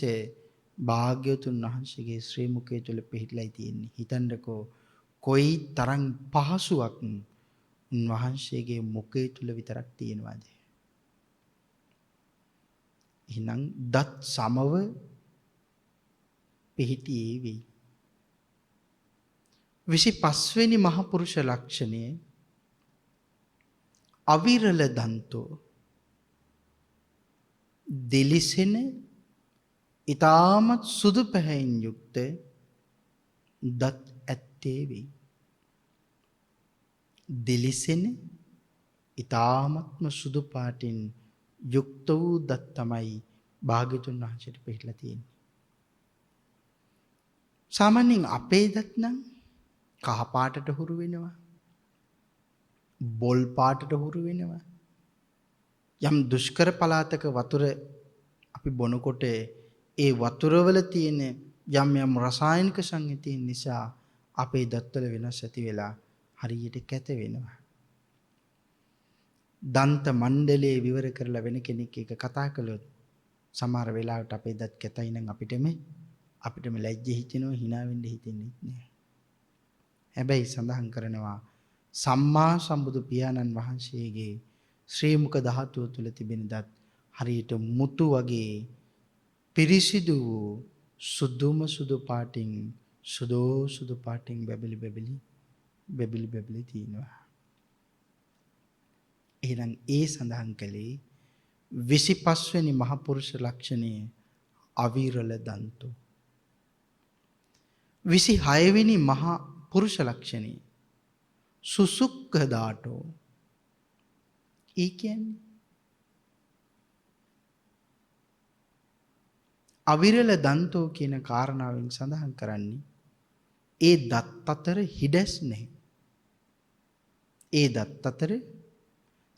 Speaker 2: භාග්‍යවතුන් වහන්සේගේ ශ්‍රී මුඛය තුල පිහිටලයි තියෙන්නේ. හිතන්නකෝ කොයි තරම් පහසුවක් උන්වහන්සේගේ මුඛය තුල විතරක් තියෙනවද? එහෙනම් දත් සමව පිහිටියේ වෙයි. 25 වෙනි මහ පුරුෂ ලක්ෂණය අවිරල දන්තෝ. දෙලිසෙන ඊටමත් සුදු පැහැයෙන් යුක්ත දත් ඇත්තේ වෙයි. දෙලිසෙන ඊටමත්ම සුදු පාටින් යුක්ත වූ දත් තමයි භාග්‍යතුන් වහන්සේට පිළිලා තියෙන්නේ. සාමාන්‍යයෙන් අපේ දත් නම් කහ පාටට හුරු වෙනවා. බොල් පාටට හුරු වෙනවා. යම් දුෂ්කර පළාතක වතුර අපි බොනකොට ඒ වතුරවල තියෙන යම් රසායනික සංයුතින් නිසා අපේ දත්වල වෙනස් ඇති වෙලා හරියට කැත වෙනවා. දන්ත මණ්ඩලයේ විවර කරලා වෙන කෙනෙක් එක කතා කළොත් සමහර වෙලාවට අපේ දත් කැතයි නම් අපිටම ලැජ්ජ හිතෙනවා, hina වෙන්න හිතෙන්නේ නැහැ. හැබැයි සඳහන් කරනවා සම්මා සම්බුදු පියාණන් වහන්සේගේ ශ්‍රී මුඛ ධාතුව තුල තිබෙන දත් හරියට මුතු වගේ පිරිසිදු වූ සුදුම සුදු පාටින් සුදු පාටින් බැබිලි තියෙනවා. එහෙනම් ඒ සඳහන් කළේ 25 වෙනි මහ පුරුෂ ලක්ෂණය අවිරල දන්තෝ. 26 වෙනි මහා පුරුෂ ලක්ෂණය සුසුක්ඛ දාඨෝ. ඒ කියන්නේ අවිරල දන්තෝ කියන කාරණාවෙන් සඳහන් කරන්නේ ඒ දත් අතර හිඩැස් නැහැ. ඒ දත් අතර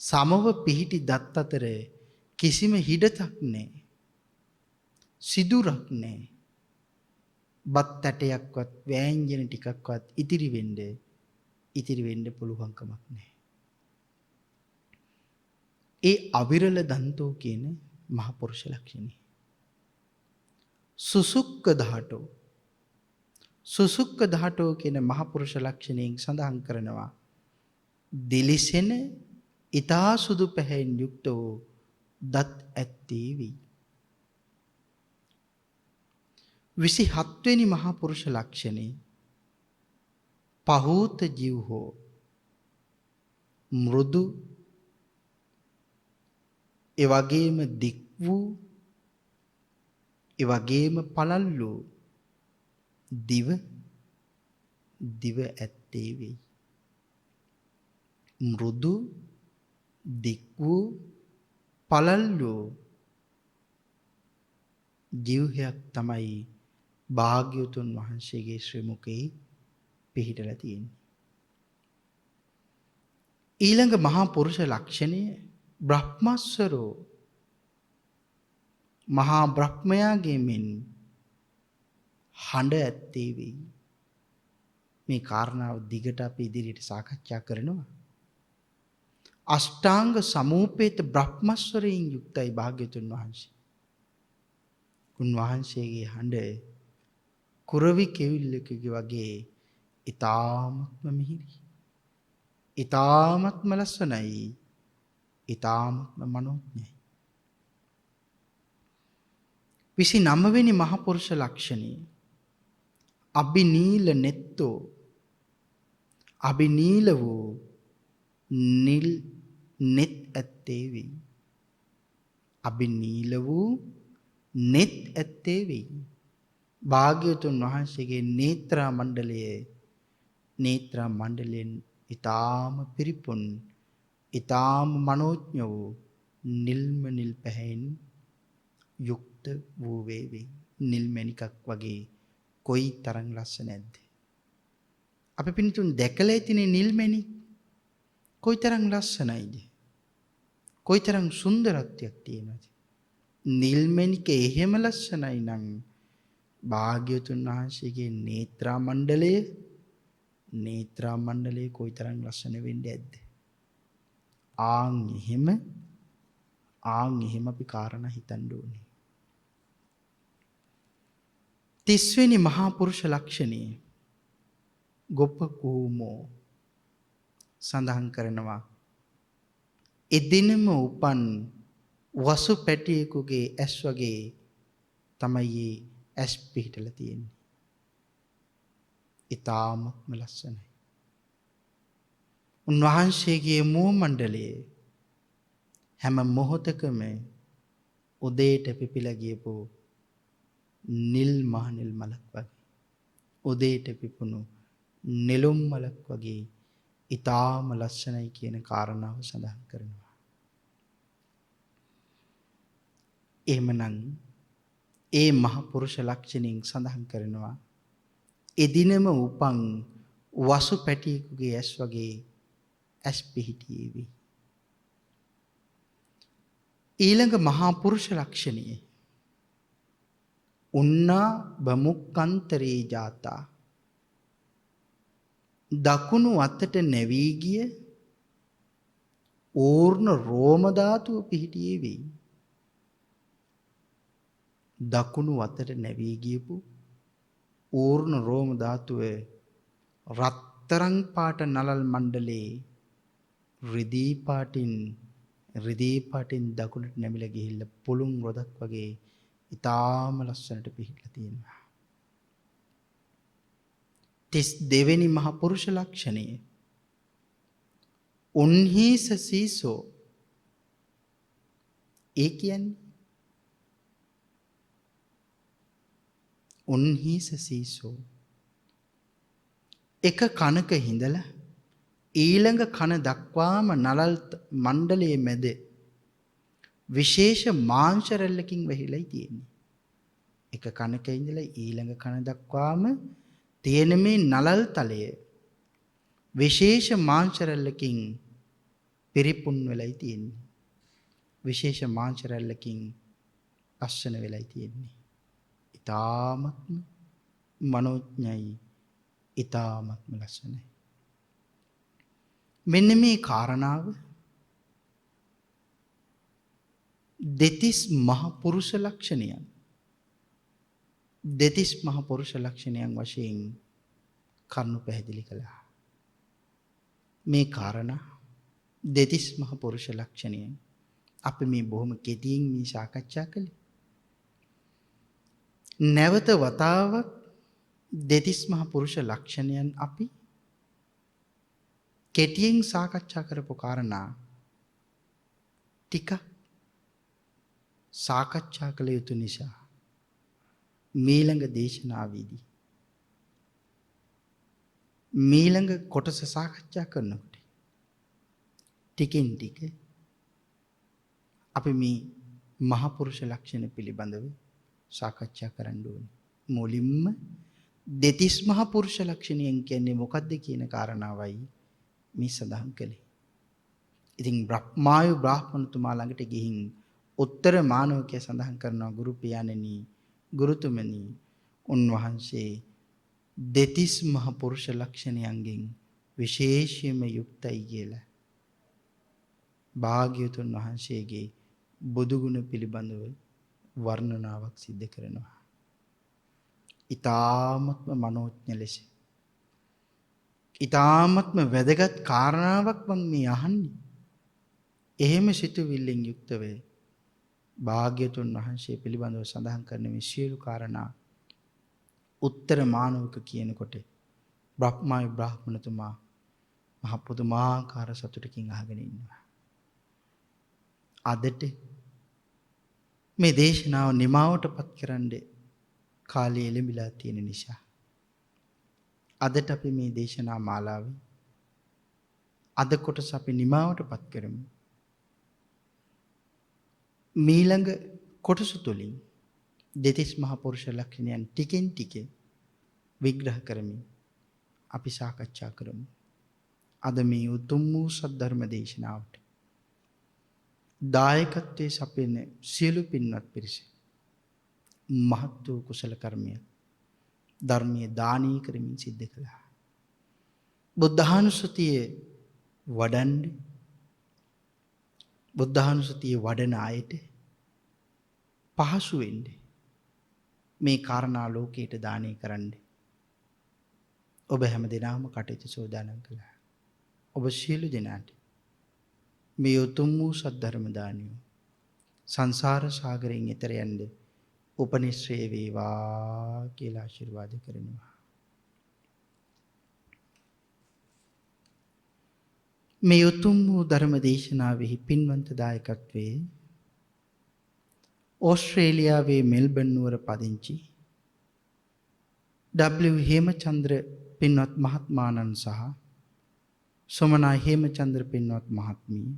Speaker 2: සමව පිහිටි දත් අතර කිසිම හිඩතක් නැහැ. සිදුරක් නැහැ. බත් ඇටයක්වත් වෑංජන ටිකක්වත් ඉතිරි වෙන්න පුළුවන්කමක් නැහැ. ඒ අවිරල දන්තෝ කියන මහ පුරුෂ ලක්ෂණය. සුසුක්ඛ ධාතෝ. සුසුක්ඛ ධාතෝ කියන මහ පුරුෂ ලක්ෂණයෙන් සඳහන් කරනවා දිලිසෙන ඊතා සුදු පැහැයෙන් යුක්ත වූ දත් ඇත්තේ වේ. 27 වෙනි මහා පුරුෂ ලක්ෂණේ පහූත ජීවහෝ මෘදු ඒ වගේම දික් වූ ඒ වගේම පළල් වූ දිව ඇත්තේ වේ. මෘදු දික් වූ පළල් වූ ජීවහයක් තමයි භාග්‍යවතුන් වහන්සේගේ ශ්‍රී මුඛේ පිහිටලා තියෙන්නේ. ඊළඟ මහා පුරුෂ ලක්ෂණය බ්‍රහ්මස්සරෝ. මහා බ්‍රහ්මයාගේ මෙන් හඬ ඇත්තේ වෙයි. මේ කාරණාව දිගට අපි ඉදිරියට සාකච්ඡා කරනවා. අෂ්ටාංග සමූපේත බ්‍රහ්මස්වරයෙන් යුක්තයි භාග්‍යවතුන් වහන්සේ. උන්වහන්සේගේ හඬ කුරවි කෙවිල්ලකගේ වගේ ඊ타ත්ම මිහිරි. ඊ타ත්ම ලස්සනයි. ඊ타ත්ම මනෝඥයි. 29 වෙනි මහ පුරුෂ ලක්ෂණය අබිනීල නෙත්තෝ. අබිනීල වූ නිල් නෙත් ඇත්තේ වෙයි. අබිනීල වූ නෙත් ඇත්තේ වෙයි. භාග්‍යවතුන් වහන්සේගේ නේත්‍රා මණ්ඩලයෙන් ඊ타ම පිරිපුන් ඊ타ම මනෝඥ වූ නිල්ම නිල් පැහැයෙන් යුක්ත වූ වේවි. නිල් මණිකක් වගේ කොයි තරම් ලස්සන නැද්ද? අපි පින්තුන් දැකලා ඇතිනේ නිල් මණික්. කොයි තරම් ලස්සනයිද? කොයි තරම් සුන්දරත්වයක් තියෙනවද? නිල් මණික එහෙම ලස්සනයි නම් භාග්‍යවතුන් වහන්සේගේ නේත්‍රා මණ්ඩලයේ කොයි තරම් ලස්සන වෙන්නේ ඇද්ද? ආන් එහෙම අපි කාරණා හිතන්න ඕනේ. 30 වෙනි මහා පුරුෂ ලක්ෂණය ගොප්ප කූමෝ. සඳහන් කරනවා එදිනම උපන් වසු පැටියෙකුගේ ඇස් වගේ තමයි ඇස් පිහිටලා තියෙන්නේ. ඊ타මත්ම ලස්සනයි. උන්වහන්සේගේ මුව මණ්ඩලයේ හැම මොහොතකම උදේට පිපිලා ගියපු නිල් මහ නිල් මලක් වගේ, උදේට පිපුණු නෙළුම් මලක් වගේ ඊ타ම ලස්සනයි කියන කාරණාව සඳහන් කරනවා. එහෙමනම් ඒ මහ පුරුෂ ලක්ෂණයෙන් සඳහන් කරනවා එදිනම උපන් වසු පැටියෙකුගේ ඇස් වගේ ඇස් පිහිටියේවි. ඊළඟ මහා පුරුෂ ලක්ෂණය උන්නා බමුක්කන්තරේ ජාතා. දකුණු අතට නැවී ගිය ඕර්ණ රෝම ධාතුව පිහිටියේ වෙයි. දකුණු අතට නැවී ගියපු ඌර්ණ රෝම ධාතුවේ රත්තරන් පාට නලල් මණ්ඩලයේ රිදී පාටින් දකුණට නැමිලා ගිහිල්ලා පුළුන් රොදක් වගේ ඊටාම ලස්සනට පිහිටලා තියෙනවා. 32 වෙනි මහ පුරුෂ ලක්ෂණය උන්හිස සීසෝ. ඒ කියන්නේ උන්හිස සීසෝ එක කනක හිඳලා ඊළඟ කන දක්වාම නලල් මණ්ඩලයේ මැද විශේෂ මාංශ රැල්ලකින් වැහිලායි තියෙන්නේ. එක කනක ඉඳලා ඊළඟ කන දක්වාම තියෙන මේ නලල් තලය විශේෂ මාංශ රැල්ලකින් පිරිපුන් වෙලයි තියෙන්නේ. විශේෂ මාංශ රැල්ලකින් අස්සන වෙලයි තියෙන්නේ. ඊ타මත්ම මනෝඥයි, ඊ타මත්ම ලස්සනයි. මෙන්න මේ කාරණාව දෙතිස් මහ පුරුෂ ලක්ෂණයන්. දෙතිස් මහ පුරුෂ ලක්ෂණයන් වශයෙන් කරුණු පැහැදිලි කළා. මේ කාරණා දෙතිස් මහ පුරුෂ ලක්ෂණයන් අපි මේ බොහොම කෙටියෙන් මේ සාකච්ඡා කළේ. නැවත වතාවක් දෙතිස් මහ පුරුෂ ලක්ෂණයන් අපි කෙටියෙන් සාකච්ඡා කරපු කාරණා ටික සාකච්ඡා කළ යුතු නිසා මීළඟ දේශනාවේදී මීළඟ කොටස සාකච්ඡා කරනකොට ටිකෙන් ටික අපි මේ මහ පුරුෂ ලක්ෂණ පිළිබඳව සාකච්ඡා කරන්න ඕනේ. මුලින්ම දෙතිස් මහ පුරුෂ ලක්ෂණයන් කියන්නේ මොකක්ද කියන කාරණාවයි මේ සඳහන් කළේ. ඉතින් බ්‍රහ්මායු බ්‍රාහ්මණතුමා ළඟට ගිහින් උත්තර මානවකයා සඳහන් කරනවා ගුරු පියාණෙනි, ගුරුතුමනි, උන්වහන්සේ දෙතිස් මහ පුරුෂ ලක්ෂණයන්ගෙන් විශේෂයෙන්ම යුක්තයි කියලා. භාග්‍යවතුන් වහන්සේගේ බුදු ගුණ පිළිබඳව වර්ණනාවක් සිද්ධ කරනවා. ඊ타මත්ම මනෝඥ ලෙස. ඊ타මත්ම වැදගත් කාරණාවක් මම මේ අහන්නේ. එහෙම සිතුවිල්ලෙන් යුක්තව භාග්‍යවතුන් වහන්සේ පිළිබඳව සඳහන් කරන මේ සියලු කාරණා උත්තර මානවක කියනකොට බ්‍රහ්මායි බ්‍රාහ්මණතුමා මහ පුදුමාකාර සතුටකින් අහගෙන ඉන්නවා. අදට මේ දේශනාව නිමාවටපත් කරන්න කාලය එළඹිලා තියෙන නිසා අදට අපි මේ දේශනා මාලාවේ අද කොටස අපි නිමාවටපත් කරමු. මීළඟ කොටස තුලින් දෙතිස් මහ පුරුෂ ලක්ෂණයන් ටිකෙන් ටික විග්‍රහ කරමින් අපි සාකච්ඡා කරමු. අද මේ උතුම් වූ සද්ධර්ම දේශනාවට දායකත්වයේ සපයන සියලු පින්වත් පිරිස මහත් වූ කුසල කර්මයක් ධර්මීය දානීය කරමින් සිද්ධ කළා. බුද්ධානුස්සතිය වඩන්නේ බුද්ධානුස්සතිය වඩන අයට පහසු වෙන්නේ මේ කාරණා ලෝකයට දානය කරන්න. ඔබ හැම දිනම කටයුතු සෝදානම් කළා. ඔබ සියලු දෙනාට මේ උතුම් වූ සද්ධර්ම දානිය සංසාර සාගරයෙන් එතර යන්න උපනිශ්‍රේ වේවා කියලා ආශිර්වාද කරනවා. මේ උතුම් වූ ධර්ම දේශනාවෙහි පින්වන්ත දායකත්වයේ ඕස්ට්‍රේලියාවේ මෙල්බන් නුවර පදිංචි W හේමචන්ද්‍ර පින්වත් මහත්මාණන් සහ සොමනා හේමචන්ද්‍ර පින්වත් මහත්මිය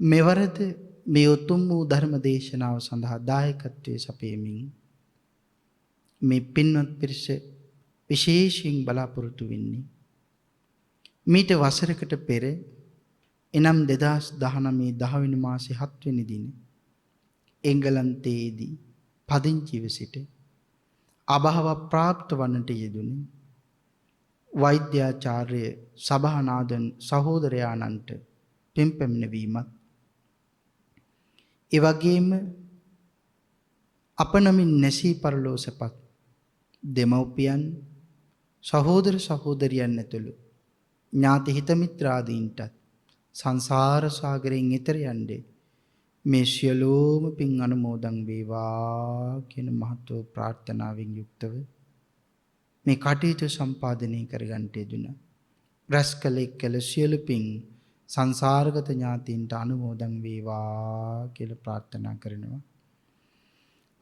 Speaker 2: මෙවරද මේ උතුම් වූ ධර්ම දේශනාව සඳහා දායකත්වයේ සපයමින් මේ පින්වත් පිරිස විශේෂයෙන් බලාපොරොත්තු වෙන්නේ මීට වසරකට පෙර එනම් 2019 10 වෙනි මාසේ 7 වෙනි දින එංගලන්තයේදී පදිංචිව සිට අභාව ප්‍රාප්ත වන්නට යෙදුණි වෛද්‍යාචාර්ය සභානාදන් සහෝදරයාණන්ට පෙම්පැමිණවීමත් ඒ වගේම අප නමින් නැසී පරලෝ සැපත් දෙමව්පියන් සහෝදර සහෝදරියන් ඇතුළු ඥාති හිත මිත්‍රාදීන්ටත් සංසාර සාගරයෙන් එතර යන්නේ මේ සියලුම පින් අනුමෝදන් වේවා කියන මහත් වූ ප්‍රාර්ථනාවෙන් යුක්තව මේ කටයුතු සම්පාදනය කරගන්නට යෙදුණා. රැස් කළ එක්කල සියලු පින් සංසාරගත ඥාතීන්ට අනුමෝදන් වේවා කියලා ප්‍රාර්ථනා කරනවා.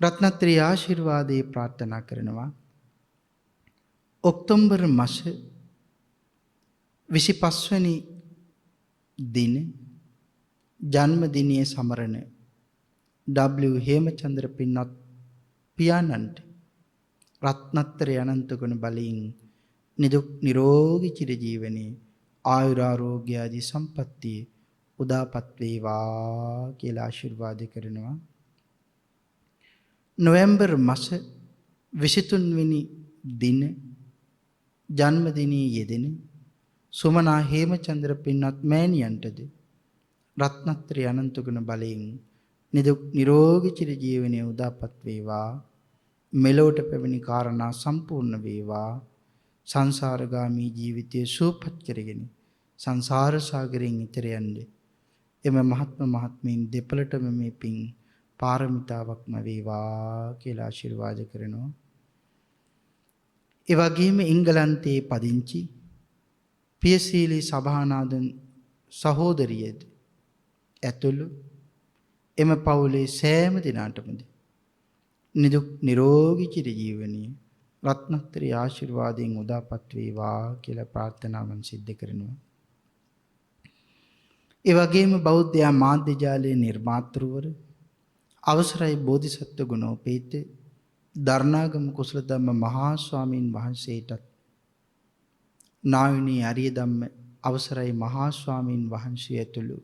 Speaker 2: රත්නත්‍රි ආශිර්වාදේ ප්‍රාර්ථනා කරනවා. ඔක්තෝබර් මාස 25 වෙනි දින ජන්මදිනයේ සමරන W හේමචන්ද්‍ර පින්වත් පියාණන්ට රත්නත්‍රි අනන්ත ගුණ බලයෙන් නිදුක් නිරෝගී චිරජීවනයේ ආයුරාෝග්‍ය ආදී සම්පත්තිය උදාපත් වේවා කියලා ආශිර්වාද කරනවා. නොවැම්බර් මාස 23 වෙනි දින ජන්මදිනයේ යෙදෙන සුමනා හේමචන්ද්‍ර පින්වත් මෑණියන්ටද රත්නත්‍රි අනන්ත ගුණ බලයෙන් නිදුක් නිරෝගී චිරජීවනයේ උදාපත් වේවා. මෙලොවට පැමිණි කාරණා සම්පූර්ණ වේවා. සංසාරගාමී ජීවිතය සුවපත් කරගෙන සංසාර සාගරයෙන් ඈතර යන්නේ එම මහත්ම මහත්මීන් දෙපළටම මේ පින් පාරමිතාවක්ම වේවා කියලා ආශිර්වාද කරනවා. ඒ වගේම එංගලන්තයේ පදිංචි පියසීලී සභානාදන් සහෝදරියද ඇතුළු එම පවුලේ සෑම දිනාටම නිදුක් නිරෝගී චිරජීවනයේ රත්නත්‍රි ආශිර්වාදයෙන් උදාපත් වේවා කියලා ප්‍රාර්ථනාවන් සිද්ධ කරනවා. ඒ වගේම බෞද්ධ මාධ්‍ය ජාලයේ නිර්මාතෘවරු අවසරයි බෝධිසත්ව ගුණෝපේත දරණාගම කුසල ධම්ම මහා ස්වාමීන් වහන්සේටත් නාවිනී අරිය ධම්ම අවසරයි මහා ස්වාමීන් වහන්සේ ඇතුළු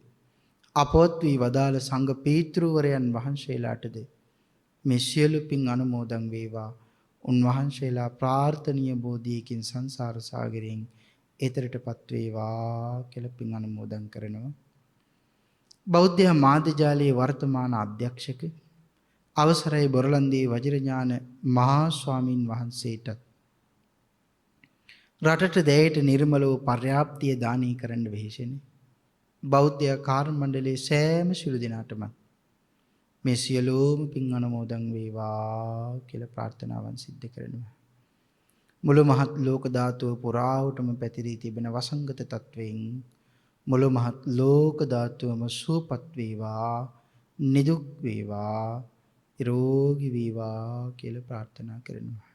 Speaker 2: අපවත් වී වදාළ සංඝ පීතෘවරයන් වහන්සේලාටද මේ සියලු පින් අනුමෝදන් වේවා. උන්වහන්සේලා ප්‍රාර්ථනීය බෝධියකින් සංසාර සාගරයෙන් එතරටපත් වේවා කියලා පින් අනුමෝදන් කරනවා. බෞද්ධ මාධ්‍ය ජාලයේ වර්තමාන අධ්‍යක්ෂක අවසරයි බොරලන්දේ වජිරඥාන මහා ස්වාමින් වහන්සේටත් රටට දැයට නිර්මල වූ පර්‍යාප්තිය දානී කරන්න වෙහෙසෙන්නේ බෞද්ධ කාර්ය මණ්ඩලයේ සෑම සිළු දිනාටම මේ සියලුම පින් අනුමෝදන් වේවා කියලා ප්‍රාර්ථනාවන් සිද්ධ කරනවා. මුළු මහත් ලෝක ධාතුව පුරාවටම පැතිරී තිබෙන වසංගත තත්වයෙන් මුළු මහත් ලෝක ධාතුවම සුවපත් වේවා, නිදුක් වේවා, නිරෝගී වේවා කියලා ප්‍රාර්ථනා කරනවා.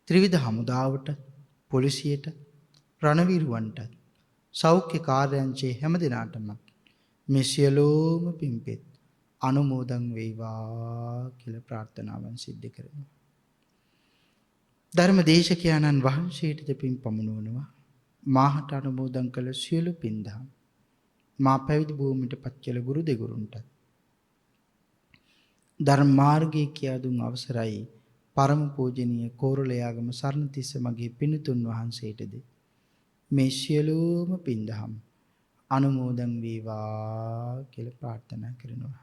Speaker 2: ත්‍රිවිධ හමුදාවට, පොලිසියට, රණවිරුවන්ට, සෞඛ්‍ය කාර්යාංශයේ හැම දිනාටම මේ සියලුම පින්පෙත් අනුමෝදන් වේවා කියලා ප්‍රාර්ථනාවන් සිද්ධ කරනවා. ධර්ම දේශකයන්න් වහන්සේට පින් පමුණුවනවා. මාහට අනුමෝදන් කළ සියලු පින්දහම් මා පැවිදි භූමියට පත් කළ ගුරු දෙගුරුන්ට ධර්ම මාර්ගයේ කියා දුන් අවසරයි පරම පූජනීය කෝරළයාගම සරණතිස්ස මගේ පින්තුන් වහන්සේටද මේ සියලුම පින්දහම් අනුමෝදන් වේවා කියලා ප්‍රාර්ථනා කරනවා.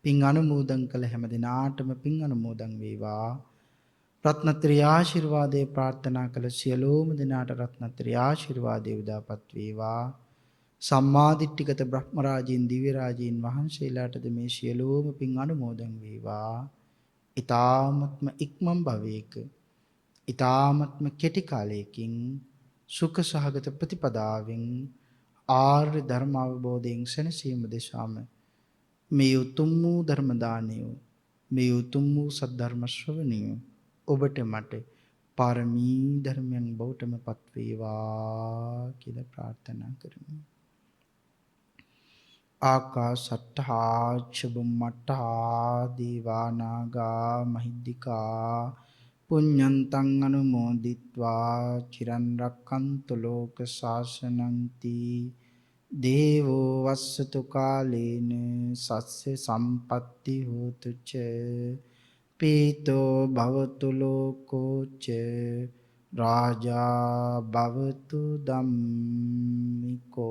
Speaker 2: පින් අනුමෝදන් කළ හැම දිනාටම පින් අනුමෝදන් වේවා. රත්නත්‍රි ආශිර්වාදේ ප්‍රාර්ථනා කළ සියලුම දිනාට රත්නත්‍රි ආශිර්වාදේ උදාපත් වේවා. සම්මාදිට්ඨිගත බ්‍රහ්ම රාජීන් දිව්‍ය රාජීන් වහන්සේලාටද මේ සියලුම පින් අනුමෝදන් වේවා. ඊ타ත්ම ඉක්මන් භවයක ඊ타ත්ම කෙටි කාලයකින් සුඛ සහගත ප්‍රතිපදාවෙන් ආර්ය ධර්ම අවබෝධයෙන් සැනසීම දෙසාම මේ උතුම් වූ ධර්ම දානය මේ උතුම් වූ සද්ධර්ම ශ්‍රවණය ඔබට මට පාරමී ධර්මයන් බවටම පත් වේවා කියලා ප්‍රාර්ථනා කරමු. ආකාශට්ඨා චුම්මට්ඨා දීවානාගා මහිද්దికා පුඤ්ඤන්තං අනුමෝදිත්වා චිරන් රක්ඛන්තු ලෝක ශාසනං දේවෝ වස්සතු කාලේන සස්්‍ය සම්පatti හෝතු ච පීතෝ භවතු ලෝකෝ ච රාජා භවතු ධම්මිකෝ.